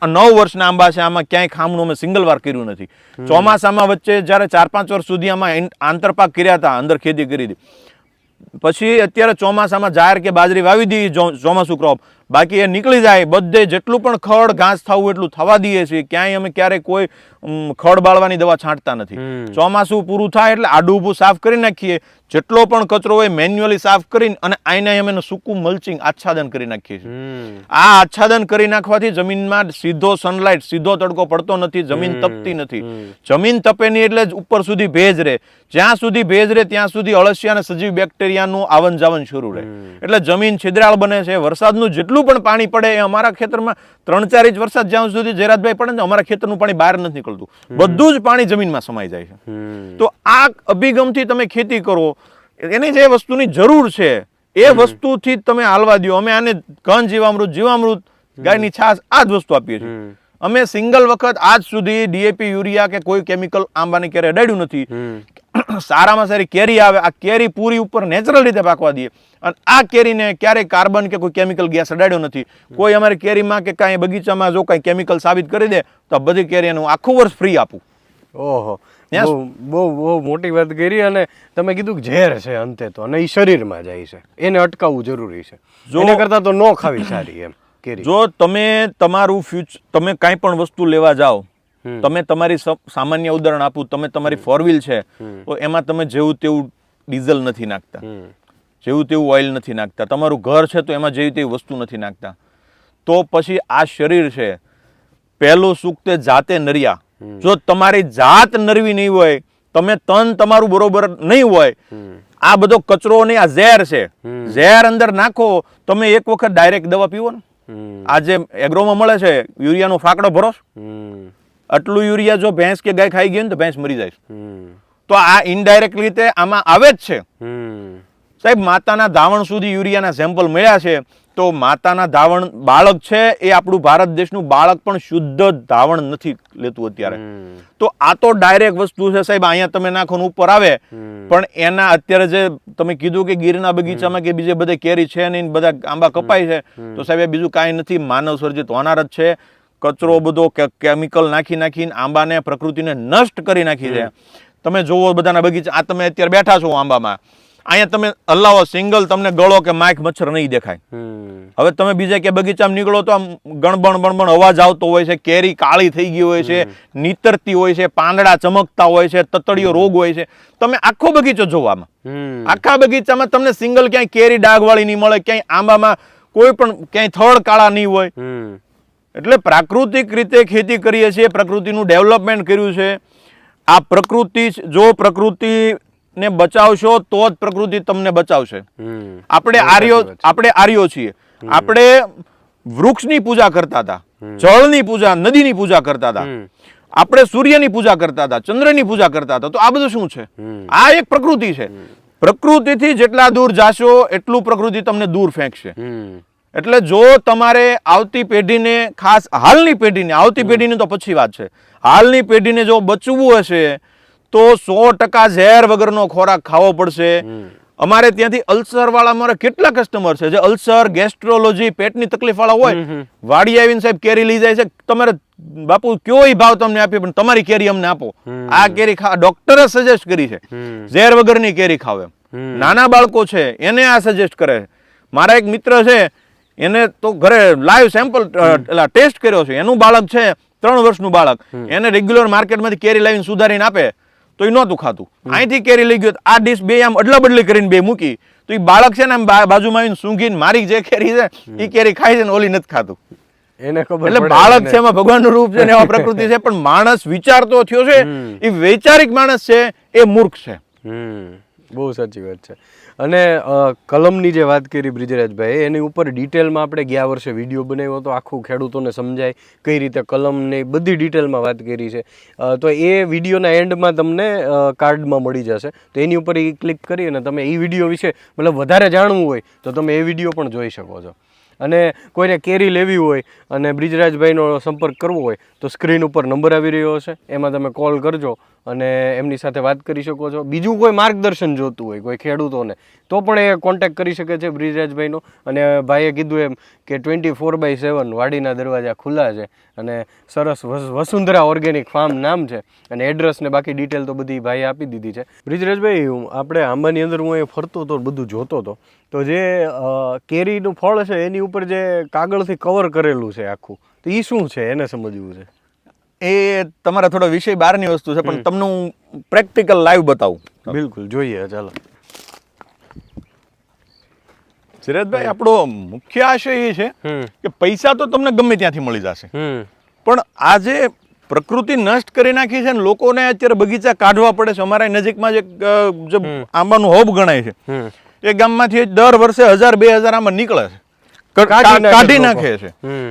9 વર્ષના આંબા છે, આમાં ક્યાંય ખામણું અમે સિંગલ વાર કર્યું નથી. ચોમાસામાં વચ્ચે જયારે 4-5 વર્ષ સુધી આમાં આંતરપાક કર્યા હતા, અંદર ખેતી કરી હતી, પછી અત્યારે ચોમાસામાં જાહેર કે બાજરી વાવી દીધી, ચોમાસું ક્રોપ, બાકી એ નીકળી જાય, બધે જેટલું પણ ખડ ઘાસ થવું એટલું થવા દઈએ છીએ. ક્યાંય અમે ક્યારેય કોઈ ખડ બાળવાની દવા છાંટતા નથી. ચોમાસું પૂરું થાય એટલે આડું ઊભું સાફ કરી નાખીએ, જેટલો પણ કચરો હોય મેન્યુઅલી સાફ કરીને અને આઈને અમે સૂકું મલ્ચિંગ, આચ્છાદન કરી નાખીએ છીએ. આ આચ્છાદન કરી નાખવાથી જમીનમાં સીધો સનલાઇટ, સીધો તડકો પડતો નથી, જમીન તપતી નથી. જમીન તપે નહીં એટલે જ ઉપર સુધી ભેજ રહે. જ્યાં સુધી ભેજ રહે ત્યાં સુધી અળસિયા અને સજીવ બેક્ટેરિયાનું આવન જાવન શરૂ રહે, એટલે જમીન છિદ્રાળ બને છે. વરસાદનું જેટલું પણ પાણી પડે એ અમારા ખેતરમાં 3-4 ઇંચ વરસાદ જ્યાં સુધી જયરાજભાઈ પડે ને, અમારા ખેતરનું પાણી બહાર નથી નીકળતું, બધું જ પાણી જમીનમાં સમાઈ જાય છે. તો આ અભિગમથી તમે ખેતી કરો, એની જે વસ્તુની જરૂર છે એ વસ્તુથી તમે હાલવા દો. અમે આને ઘન જીવામૃત, ગાયની છાશ, આ જ વસ્તુ આપીએ છીએ. અમે સિંગલ વખત આજ સુધી ડીએપી, યુરિયા કે કોઈ કેમિકલ આંબાની ક્યારે અડાડ્યું નથી. સારામાં સારી કેરી આવે, આ કેરી પૂરી ઉપર નેચરલ રીતે પાકવા દઈએ, અને આ કેરીને ક્યારેય કાર્બન કે કોઈ કેમિકલ ગેસ અડાડ્યો નથી. કોઈ અમારી કેરીમાં કે કાંઈ બગીચામાં જો કાંઈ કેમિકલ સાબિત કરી દે તો બધી કેરી એનું આખું વર્ષ ફ્રી આપું. ઓહો, બહુ મોટી વાત કરી. અને તમે કીધું કે ઝેર છે અંતે તો, અને એ શરીરમાં જાય છે, એને અટકાવવું જરૂરી છે. એના કરતાં તો ન ખાવી સારી એમ કેરી. જો તમે તમારું તમે કાંઈ પણ વસ્તુ લેવા જાઓ, તમે તમારી સામાન્ય ઉદાહરણ આપું, તમે તમારી 4 વ્હીલ છે તો એમાં તમે જેવું તેવું ડીઝલ નથી નાખતા, જેવું તેવું ઓઇલ નથી નાખતા, તમારું ઘર છે તો એમાં જેવી તેવી વસ્તુ નથી નાખતા. તો પછી આ શરીર છે, પહેલું સુખ તે જાતે નર્યા. જો તમારી જાત નરવી નહીં હોય, તમે તન તમારું બરોબર નહીં હોય, આ બધો કચરો નહીં, આ ઝેર છે, ઝેર અંદર નાખો. તમે એક વખત ડાયરેક્ટ દવા પીવો ને, આ જે એગ્રોમાં મળે છે યુરિયાનો ફાકડો ભરો, આટલું યુરિયા જો ભેંસ કે ગાય ખાઈ ગઈ ને તો ભેંસ મરી જાય. તો આ ઇનડાયરેક્ટ રીતે આમાં આવે જ છે. સાહેબ, માતાના ધાવણ સુધી યુરિયાના સેમ્પલ મળ્યા છે. તો માતાના ધાવણ બાળક છે એ આપણું ભારત દેશનું બાળક પણ શુદ્ધ ધાવણ નથી લેતું અત્યારે. તો આ તો ડાયરેક્ટ વસ્તુ છે સાહેબ. અહીંયા તમે નાખો ને ઉપર આવે. પણ એના અત્યારે જે તમે કીધું કે ગીરના બગીચામાં કે બીજે બધે કેરી છે નહીં, બધા આંબા કપાય છે, તો સાહેબ એ બીજું કાંઈ નથી, માનવ સર્જિત હોનાર જ છે. કચરો બધો કેમિકલ નાખીને આંબાને, પ્રકૃતિને નષ્ટ કરી નાખી છે. તમે જોવો બધાના બગીચા, આ તમે અત્યારે બેઠા છો આંબામાં, અહીંયા તમે હલાવો સિંગલ, તમને ગળો કે માખ મચ્છર નહીં દેખાય. હવે તમે બીજા કે બગીચામાં નીકળો તો આમ ગણબણ અવાજ આવતો હોય છે, કેરી કાળી થઈ ગઈ હોય છે, નીતરતી હોય છે, પાંદડા ચમકતા હોય છે, તતડીયો રોગ હોય છે. તમે આખો બગીચો જોવામાં, આખા બગીચામાં તમને સિંગલ ક્યાંય કેરી ડાઘવાળી નહીં મળે, ક્યાંય આંબામાં કોઈ પણ ક્યાંય થડ કાળા નહીં હોય. એટલે પ્રાકૃતિક રીતે ખેતી કરીએ છીએ, પ્રકૃતિનું ડેવલપમેન્ટ કર્યું છે. આ પ્રકૃતિ, જો પ્રકૃતિ ને બચાવશો તો જ પ્રકૃતિ તમને બચાવશે. આપણે આર્યો છીએ. આપણે વૃક્ષની પૂજા કરતા હતા, જળની પૂજા, નદીની પૂજા કરતા હતા, આપણે સૂર્યની પૂજા કરતા હતા, ચંદ્રની પૂજા કરતા હતા. તો આ બધું શું છે? આ એક પ્રકૃતિ છે. પ્રકૃતિથી જેટલા દૂર જાશો એટલું પ્રકૃતિ તમને દૂર ફેંકશે. એટલે જો તમારે આવતી પેઢીને, ખાસ હાલની પેઢીને, આવતી પેઢીની તો પછી વાત છે, હાલની પેઢીને જો બચવું હશે તો 100% ઝેર વગરનો ખોરાક ખાવો પડશે. અમારે ત્યાંથી અલ્સર વાળા અમારા કેટલા કસ્ટમર છે જે અલ્સર, ગેસ્ટ્રોલોજી, પેટની તકલીફ વાળા હોય, વાડી આવીને સાહેબ કેરી લઈ જાય છે. તમારે બાપુ કયો ભાવ તમને આપીએ પણ તમારી કેરી અમને આપો. આ કેરી ડોક્ટરે સજેસ્ટ કરી છે, ઝેર વગરની કેરી ખાવ એમ. નાના બાળકો છે એને આ સજેસ્ટ કરે છે. મારા એક મિત્ર છે, એને તો ઘરે લાઈવ સેમ્પલ ટેસ્ટ કર્યો છે. એનું બાળક છે 3 વર્ષનું બાળક, એને રેગ્યુલર માર્કેટમાંથી કેરી લાવીને સુધારીને આપે તો એ નહોતું ખાતું. અહીંથી કેરી લઈ ગયો, આ ડીશ બે આમ અદલા બદલી કરીને બે મૂકી, તો એ બાળક છે ને આમ બાજુમાં આવીને સૂંઘીને મારી જે કેરી છે એ કેરી ખાય છે ને ઓલી નથી ખાતું. એને ખબર એટલે બાળક છે એમાં ભગવાનનું રૂપ છે ને એવા પ્રકૃતિ છે. પણ માણસ વિચારતો થયો છે, એ વૈચારિક માણસ છે, એ મૂર્ખ છે. બહુ સાચી વાત છે. અને કલમની જે વાત કરી બ્રિજરાજભાઈ, એની ઉપર ડિટેલમાં આપણે ગયા વર્ષે વિડીયો બનાવ્યો હતો, આખું ખેડૂતોને સમજાય કઈ રીતે કલમની બધી ડિટેલમાં વાત કરી છે. તો એ વિડીયોના એન્ડમાં તમને કાર્ડમાં મળી જશે. તો એની ઉપર ક્લિક કરી અને તમે એ વિડીયો વિશે મતલબ વધારે જાણવું હોય તો તમે એ વિડીયો પણ જોઈ શકો છો. અને કોઈને કેરી લેવી હોય અને બ્રિજરાજભાઈનો સંપર્ક કરવો હોય તો સ્ક્રીન ઉપર નંબર આવી રહ્યો હશે, એમાં તમે કોલ કરજો અને એમની સાથે વાત કરી શકો છો. બીજું કોઈ માર્ગદર્શન જોતું હોય કોઈ ખેડૂતોને તો પણ એ કોન્ટેક્ટ કરી શકે છે બ્રિજરાજભાઈનો. અને ભાઈએ કીધું એમ કે 24/7 વાડીના દરવાજા ખુલ્લા છે. અને સરસ વસુંધરા ઓર્ગેનિક ફાર્મ નામ છે, અને એડ્રેસ ને બાકી ડિટેલ તો બધી ભાઈએ આપી દીધી છે. બ્રિજરાજભાઈ, આપણે આંબાની અંદર હું એ ફરતો હતો, બધું જોતો હતો, તો જે કેરીનું ફળ છે એની ઉપર જે કાગળથી કવર કરેલું છે આખું, તો એ શું છે એને સમજવું છે. એ તમારા થોડો વિષય બહારની વસ્તુ છે, પણ તમને હું પ્રેક્ટિકલ લાઈવ બતાવું. બિલકુલ, જોઈએ, ચાલો. સિરાજભાઈ, આપણો મુખ્ય આશય એ છે કે પૈસા તો તમને ગમે ત્યાંથી મળી જશે, પણ આ જે પ્રકૃતિ નષ્ટ કરી નાખી છે ને, લોકોને અત્યારે બગીચા કાઢવા પડે છે. અમારા નજીકમાં જે આંબાનું હોબ ગણાય છે, એ ગામમાંથી દર વર્ષે 1000-2000 આંબા નીકળે છે, કાઢી નાખે છે.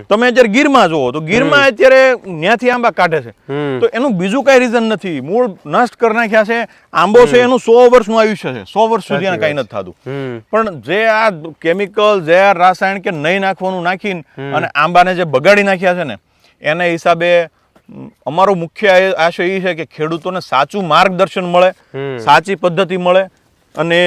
તમે અત્યારે ગીરમાં જુઓ તો ગીરમાં અત્યારે ત્યાંથી આંબા કાઢે છે. તો એનું બીજું કઈ રીઝન નથી, મૂળ નષ્ટ કરી નાખ્યા છે. આંબો છે એનું 100 વર્ષનું આયુષ્ય છે, 100 વર્ષ સુધી એને કઈ નથી થતું. પણ જે આ કેમિકલ, ઝેર, રાસાયણ કે નહીં નાખવાનું નાખીને અને આંબાને જે બગાડી નાખ્યા છે ને, એના હિસાબે અમારો મુખ્ય આશય એ છે કે ખેડૂતોને સાચું માર્ગદર્શન મળે, સાચી પદ્ધતિ મળે. અને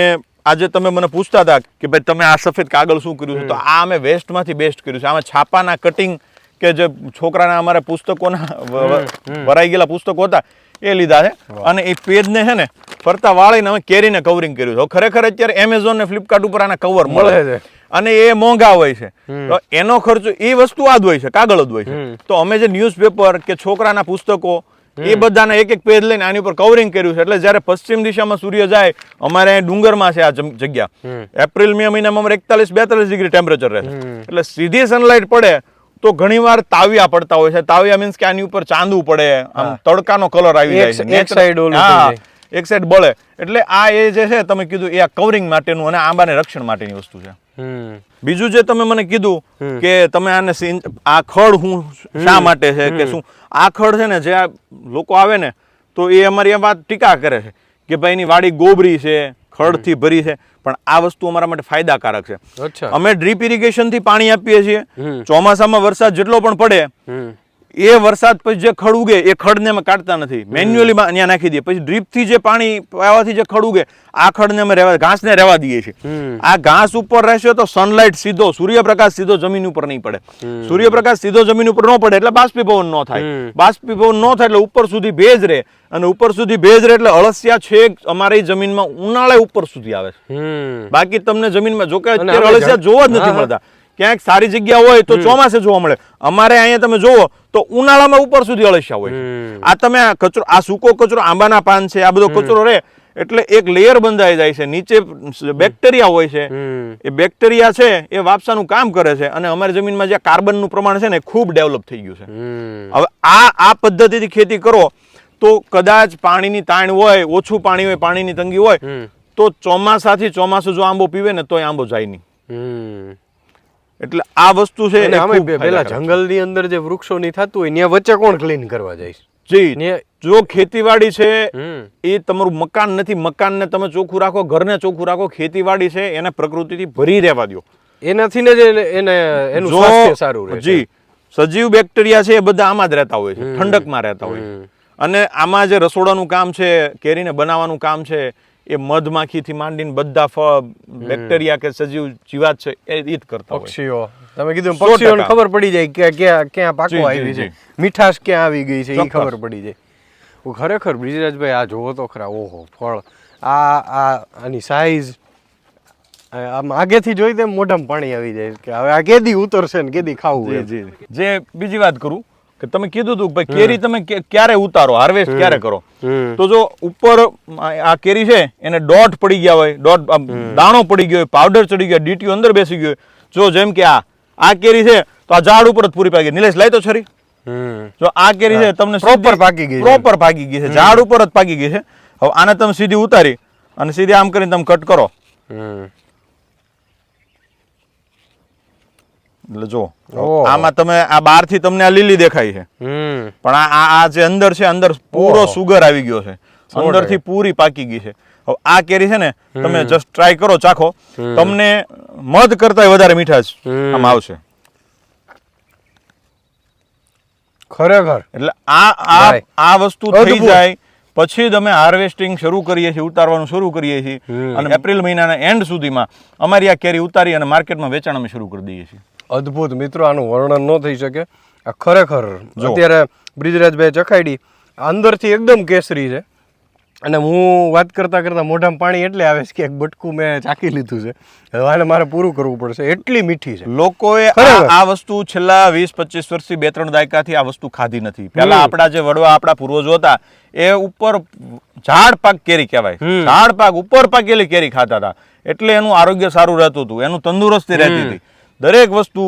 આજે તમે મને પૂછતા હતા કે ભાઈ તમે આ સફેદ કાગળ શું કર્યું છે, તો આ અમે વેસ્ટમાંથી બેસ્ટ કર્યું છે. આમાં છાપાના કટિંગ કે જે છોકરાના અમારા પુસ્તકોના ભરાઈ ગયેલા પુસ્તકો હતા એ લીધા છે, અને એ પેજને છે ને ફરતા વાળીને અમે કેરીને કવરિંગ કર્યું છે. ખરેખર અત્યારે એમેઝોન ને ફ્લિપકાર્ટ ઉપર આના કવર મળે છે. અને એ મોંઘા હોય છે તો એનો ખર્ચો એ વસ્તુ આ જ હોય છે, કાગળ જ હોય છે. તો અમે જે ન્યૂઝપેપર કે છોકરાના પુસ્તકો એ બધાના એક પેજ લઈને આની ઉપર કવરિંગ કર્યું છે. એટલે જ્યારે પશ્ચિમ દિશામાં સૂર્ય જાય, અમારે અહીં ડુંગરમાં છે આ જગ્યા, એપ્રિલ મે મહિનામાં અમારે 41-42 ડિગ્રી ટેમ્પરેચર રહે છે. એટલે સીધી સનલાઇટ પડે તો ઘણીવાર તાવિયા પડતા હોય છે. તાવિયા મીન્સ કે આની ઉપર ચાંદવું પડે, આમ તડકાનો કલર આવી જાય છે, એક સાઈડ ઓલું થઈ હા જાય. એક સાઈડ બળે. એટલે આ એ જે છે તમે કીધું એ આ કવરિંગ માટેનું અને આંબાને રક્ષણ માટેની વસ્તુ છે. બીજું જે તમે મને કીધું કે તમે આને આ ખડ હું શા માટે છે કે શું, આ ખડ છે ને જે આ લોકો આવે ને તો એ અમારી આ વાત ટીકા કરે છે કે ભાઈ એની વાડી ગોબરી છે, ખડથી ભરી છે, પણ આ વસ્તુ અમારા માટે ફાયદાકારક છે. અચ્છા. અમે ડ્રીપ ઇરિગેશન થી પાણી આપીએ છીએ. ચોમાસામાં વરસાદ જેટલો પણ પડે એ વરસાદ પછી જે ખડ ઉગે એ ખડને અમે કાઢતા નથી, મેન્યુઅલી ત્યાં નાખી દઈએ. પછી ડ્રીપ થી જે પાણી પાવાથી જે ખડ ઉગે આ ખડને અમે ઘાસને રહેવા દઈએ છીએ. આ ઘાસ ઉપર રહેશે તો સનલાઇટ સીધો સૂર્યપ્રકાશ સીધો જમીન ઉપર નહીં પડે. સૂર્યપ્રકાશ સીધો જમીન ઉપર ન પડે એટલે બાષ્પીભવન ન થાય. બાષ્પીભવન ન થાય એટલે ઉપર સુધી ભેજ રહે, અને ઉપર સુધી ભેજ રહે એટલે અળસિયા છેક અમારી જમીનમાં ઉનાળે ઉપર સુધી આવે છે. બાકી તમને જમીનમાં જો કે અત્યારે અળસિયા જોવા જ નથી મળતા. ક્યાંક સારી જગ્યા હોય તો ચોમાસે જોવા મળે, અમારે અહીંયા તમે જોવો તો ઉનાળામાં ઉપર સુધી અળસિયા હોય. આ તમે આ કચરો, આ સૂકો કચરો, આંબાના પાન છે, આ બધો કચરો રહે એટલે એક લેયર બંધાઈ જાય છે, નીચે બેક્ટેરિયા હોય છે. એ બેક્ટેરિયા છે એ વાપસાનું કામ કરે છે, અને અમારી જમીનમાં જે કાર્બનનું પ્રમાણ છે ને ખૂબ ડેવલપ થઈ ગયું છે. હવે આ પદ્ધતિથી ખેતી કરો તો કદાચ પાણીની તાણ હોય, ઓછું પાણી હોય, પાણીની તંગી હોય તો ચોમાસાથી ચોમાસું જો આંબો પીવે ને તો આંબો જાય નહીં. એટલે આ વસ્તુ છે. પેલા જંગલની અંદર જે વૃક્ષોની થતું હોય ત્યાં વચ્ચે કોણ ક્લીન કરવા જાય? જી, જો ખેતીવાડી છે એ તમારું મકાન નથી, મકાનને તમે ચોખ્ખું રાખો, ઘરને ચોખ્ખું રાખો. ખેતીવાડી છે એને પ્રકૃતિથી ભરી રહેવા દો, એનાથી ને જ એનું સ્વાસ્થ્ય સારું રહે. જી, સજીવ બેક્ટેરિયા છે એ બધા આમાં જ રહેતા હોય છે, ઠંડકમાં રહેતા હોય છે. અને આમાં જે રસોડાનું કામ છે, કેરીને બનાવવાનું કામ છે, એ મધમાખીથી માંડીને બધા બેક્ટેરિયા કે સજીવ જીવાત છે એ જ કરતા હોય. પક્ષીઓ, તમે કીધું પક્ષીઓને ખબર પડી જાય કે ક્યાં પાકો આવી છે, મીઠાશ ક્યાં આવી ગઈ છે, એ ખબર પડી જાય. ખરેખર બ્રિજરાજભાઈ આ જોવો તો ખરા, ઓહો ફળ, આની સાઈઝ આમ આગેથી જોઈ તેમ મોઢામાં પાણી આવી જાય કે હવે આ કેદી ઉતરશે ને કેદી ખાવું. જે બીજી વાત કરું કે તમે કીધું હતું ભાઈ કેરી તમે ક્યારે ઉતારો, હાર્વેસ્ટ ક્યારે કરો, તો જો ઉપર આ કેરી છે એને ડોટ પડી ગયા હોય, દાણો પડી ગયો હોય, પાવડર ચડી ગયો, ડીટીયુ અંદર બેસી ગયો હોય, જો જેમ કે આ કેરી છે તો આ ઝાડ ઉપર જ પૂરી પાકી. નિલેશ લાય તો છરી. જો આ કેરી છે તમને પ્રોપર પાકી ગઈ, પ્રોપર પાકી ગઈ છે, ઝાડ ઉપર જ પાકી ગઈ છે. હવે આને તમે સીધી ઉતારી અને સીધી આમ કરીને તમે કટ કરો એટલે જો આમાં તમે આ બહાર થી તમને આ લીલી દેખાય છે, પણ આ જે અંદર છે અંદર પૂરો સુગર આવી ગયો છે, અંદર થી પૂરી પાકી ગઈ છે. હવે આ કેરી છે ને તમે જસ્ટ ટ્રાય કરો, ચાખો, તમને મધ કરતા વધારે મીઠાશ આમ આવશે. ખરેખર એટલે આ વસ્તુ થઈ જાય પછી જ અમે હાર્વેસ્ટિંગ શરૂ કરીએ છીએ, ઉતારવાનું શરૂ કરીએ છીએ. અને એપ્રિલ મહિનાના એન્ડ સુધીમાં અમારી આ કેરી ઉતારી અને માર્કેટમાં વેચાણ અમે શરૂ કરી દઈએ છીએ. અદ્ભુત મિત્રો, આનું વર્ણન ન થઈ શકે. આ ખરેખર અત્યારે બ્રિજરાજભાઈ ચખાડી, અંદરથી એકદમ કેસરી છે. અને હું વાત કરતા કરતા મોઢામાં પાણી એટલે આવે છે કે એક બટકું મેં ચાખી લીધું છે, હવે મારે પૂરું કરવું પડશે, એટલી મીઠી છે. લોકોએ આ વસ્તુ છેલ્લા 20-25 વર્ષથી 2-3 દાયકાથી આ વસ્તુ ખાધી નથી. પેલા આપણા જે વડવા, આપણા પૂર્વજો હતા એ ઉપર ઝાડ પાક કેરી કહેવાય, ઝાડ પાક ઉપર પાકેલી કેરી ખાતા હતા, એટલે એનું આરોગ્ય સારું રહેતું હતું, એનું તંદુરસ્તી રહેતી હતી. દરેક વસ્તુ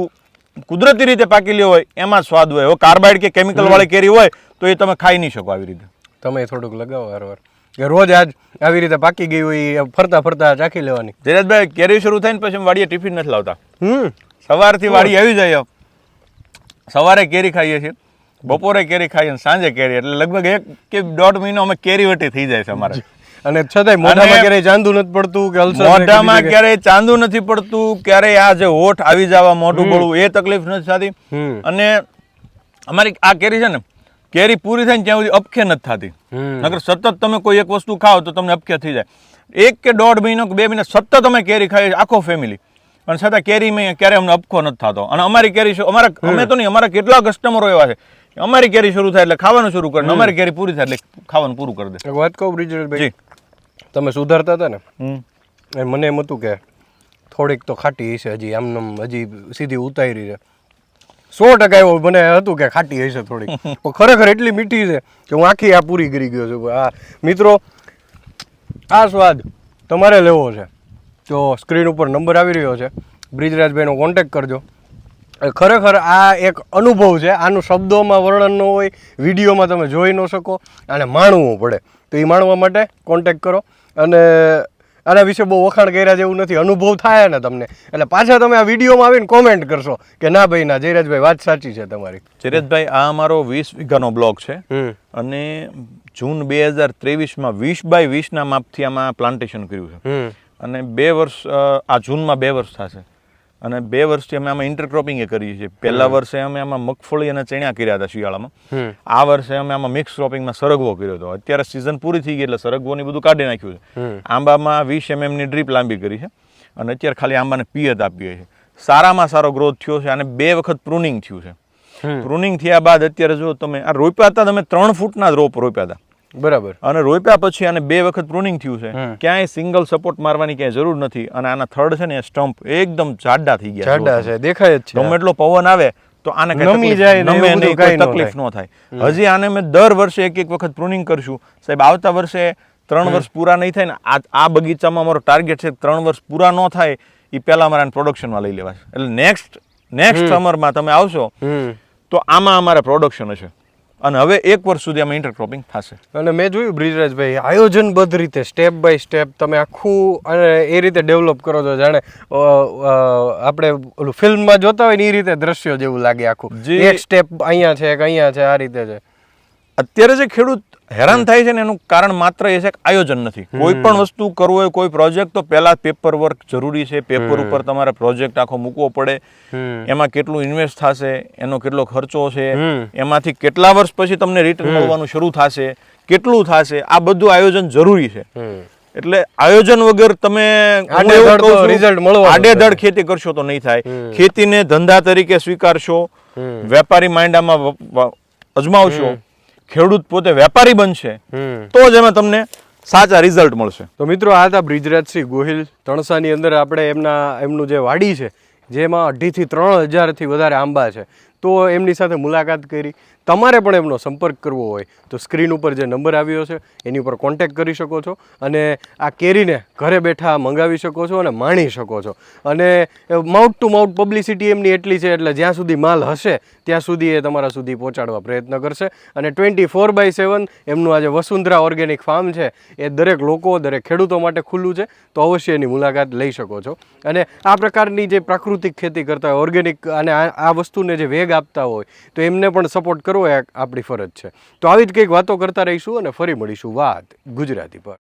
કુદરતી રીતે પાકેલી હોય એમાં સ્વાદ હોય. હવે કાર્બાઇડ કે કેમિકલ વાળી કેરી હોય તો એ તમે ખાઈ નહીં શકો આવી રીતે. તમે થોડુંક લગાવો હરવાર કે રોજ આજ આવી રીતે પાકી ગઈ હોય ફરતા ફરતા ચાખી લેવાની. ધીરજભાઈ, કેરી શરૂ થાય ને પછી વાડીએ ટિફિન નથી લાવતા. સવારથી વાડી આવી જાય, સવારે કેરી ખાઈએ છીએ, બપોરે કેરી ખાઈએ, સાંજે કેરી, એટલે લગભગ 1 કે 1.5 મહિનો અમે કેરી વટી થઈ જાય છે અમારે. અને છતાંય મોઢામાં ક્યારેય ચાંદુ નથી પડતું કે અલ્સર, મોઢામાં ક્યારેય ચાંદુ નથી પડતું, ક્યારેય આ જે હોઠ આવી જવા, મોઢું બળવું એ તકલીફ નથી થતી. અને અમારી આ કેરી છે ને, કેરી પૂરી થાય ને ત્યાં સુધી અપખે નથી થતી. નકર સતત તમે કોઈ એક વસ્તુ ખાઓ તો તમને અપખે થઈ જાય. 1 કે 1.5 મહિનો કે 2 મહિના સતત અમે કેરી ખાઈએ, આખો ફેમિલી, પણ છતાં કેરીમાં ક્યારે અમને અપખો નથી થતો. અને અમારી કેરી અમે તો નહીં, અમારા કેટલા કસ્ટમરો એવા છે, અમારી કેરી શરૂ થાય એટલે ખાવાનું શરૂ કરે, અમારી કેરી પૂરી થાય એટલે ખાવાનું પૂરું કરી દે. વાત કહું બ્રિજરાજભાઈ, તમે સુધારતા હતા ને, મને એમ હતું કે થોડીક તો ખાટી હશે હજી, આમનામ હજી સીધી ઉતારી છે. 100% એવું મને હતું કે ખાટી હશે થોડીક, પણ ખરેખર એટલી મીઠી છે કે હું આખી આ પૂરી કરી ગયો છું. આ મિત્રો, આ સ્વાદ તમારે લેવો છે તો સ્ક્રીન ઉપર નંબર આવી રહ્યો છે, બ્રિજરાજભાઈનો કોન્ટેક્ટ કરજો. ખરેખર આ એક અનુભવ છે, આનું શબ્દોમાં વર્ણન ન હોય, વિડીયોમાં તમે જોઈ ન શકો, અને માણવું પડે. તો એ માણવા માટે કોન્ટેક્ટ કરો. અને આના વિશે બહુ વખાણ કર્યા જેવું નથી, અનુભવ થાય ને તમને, એટલે પાછા તમે આ વિડીયોમાં આવીને કોમેન્ટ કરશો કે ના ભાઈ ના, જયરાજભાઈ વાત સાચી છે તમારી. જયરાજભાઈ, આ અમારો 20 વીઘાનો બ્લોક છે અને જૂન 2023માં 20x20 માપથી આમાં પ્લાન્ટેશન કર્યું છે. અને 2 વર્ષ, આ જૂનમાં 2 વર્ષ થશે. અને 2 વર્ષથી અમે આમાં ઇન્ટરક્રોપિંગ એ કરીએ છીએ. પહેલા વર્ષે અમે આમાં મગફળી અને ચણા કર્યા હતા શિયાળામાં. આ વર્ષે અમે આમાં મિક્સ ક્રોપિંગમાં સરગવો કર્યો હતો. અત્યારે સિઝન પૂરી થઈ ગઈ એટલે સરગવોની બધું કાઢી નાખ્યું છે. આંબામાં 20 mm ની ડ્રીપ લાંબી કરી છે અને અત્યારે ખાલી આંબાને પિયત આપીએ છીએ. સારામાં સારો ગ્રોથ થયો છે અને 2 વખત પ્રુનિંગ થયું છે. પ્રુનિંગ થયા બાદ અત્યારે જો તમે આ રોપ્યા હતા, તમે 3 ફૂટના જ રોપ રોપ્યા હતા, બરાબર, અને રોપ્યા પછી આને 2 વખત પ્રુનિંગ થયું છે. ક્યાંય સિંગલ સપોર્ટ મારવાની ક્યાંય જરૂર નથી. અને આના થર્ડ છે ને, સ્ટમ્પ એકદમ જાડા થઈ ગયા, જાડા છે, દેખાય જ છે. ગમે એટલો પવન આવે તો આને નમી જાય ને એવું બધું કોઈ તકલીફ ન થાય. હજી આને મેં દર વર્ષે એક વખત પ્રુનિંગ કરશું સાહેબ. આવતા વર્ષે 3 વર્ષ પૂરા નહીં થાય ને, આ બગીચામાં અમારો ટાર્ગેટ છે 3 વર્ષ પૂરા ન થાય એ પહેલા અમારે પ્રોડક્શનમાં લઈ લેવા છે. એટલે નેક્સ્ટ સમરમાં તમે આવશો તો આમાં અમારે પ્રોડક્શન હશે. અને હવે 1 વર્ષ સુધી આમાં ઇન્ટરક્રોપિંગ થશે. અને મેં જોયું બ્રિજરાજભાઈ, આયોજનબદ્ધ રીતે સ્ટેપ બાય સ્ટેપ તમે આખું અને એ રીતે ડેવલપ કરો છો, જાણે આપણે ઓલું ફિલ્મમાં જોતા હોય ને એ રીતે દ્રશ્યો જેવું લાગે આખું. એક સ્ટેપ અહીંયા છે, એક અહીંયા છે, આ રીતે છે. અત્યારે જે ખેડૂત હેરાન થાય છે ને, એનું કારણ માત્ર એ છે કે આયોજન નથી. કોઈ પણ વસ્તુ કરવું હોય, કોઈ પ્રોજેક્ટ, તો પહેલા પેપર વર્ક જરૂરી છે. પેપર ઉપર તમારે પ્રોજેક્ટ આખો મૂકવો પડે, એમાં કેટલું ઇન્વેસ્ટ થશે, એનો કેટલો ખર્ચો છે, એમાંથી કેટલા વર્ષ પછી તમને રિટર્ન મળવાનું શરૂ થશે, કેટલું થશે, આ બધું આયોજન જરૂરી છે. એટલે આયોજન વગર તમે આડેધડ ખેતી કરશો તો નહીં થાય. ખેતીને ધંધા તરીકે સ્વીકારશો, વેપારી માંડામાં અજમાવશો, ખેડૂત પોતે વેપારી બનશે, તો જ એમાં તમને સાચા રિઝલ્ટ મળશે. તો મિત્રો, આ હતા બ્રિજરાજસિંહ ગોહિલ. તણસાની અંદર આપણે એમનું જે વાડી છે, જેમાં 2,500 થી 3,000 વધારે આંબા છે, તો એમની સાથે મુલાકાત કરી. તમારે પણ એમનો સંપર્ક કરવો હોય તો સ્ક્રીન ઉપર જે નંબર આવ્યો છે એની ઉપર કોન્ટેક્ટ કરી શકો છો. અને આ કેરીને ઘરે બેઠા મંગાવી શકો છો અને માણી શકો છો. અને માઉથ ટુ માઉથ પબ્લિસિટી એમની એટલી છે, એટલે જ્યાં સુધી માલ હશે ત્યાં સુધી એ તમારા સુધી પહોંચાડવા પ્રયત્ન કરશે. અને 24/7 એમનું આજે વસુંધરા ઓર્ગેનિક ફાર્મ છે, એ દરેક લોકો, દરેક ખેડૂતો માટે ખુલ્લું છે. તો અવશ્ય એની મુલાકાત લઈ શકો છો. અને આ પ્રકારની જે પ્રાકૃતિક ખેતી કરતા હોય, ઓર્ગેનિક, અને આ વસ્તુને જે વેગ આપતા હોય, તો એમને પણ સપોર્ટ કરવો એ આપણી ફરજ છે. તો આવી જ કંઈક વાતો કરતા રહીશું અને ફરી મળીશું વાત ગુજરાતી પર.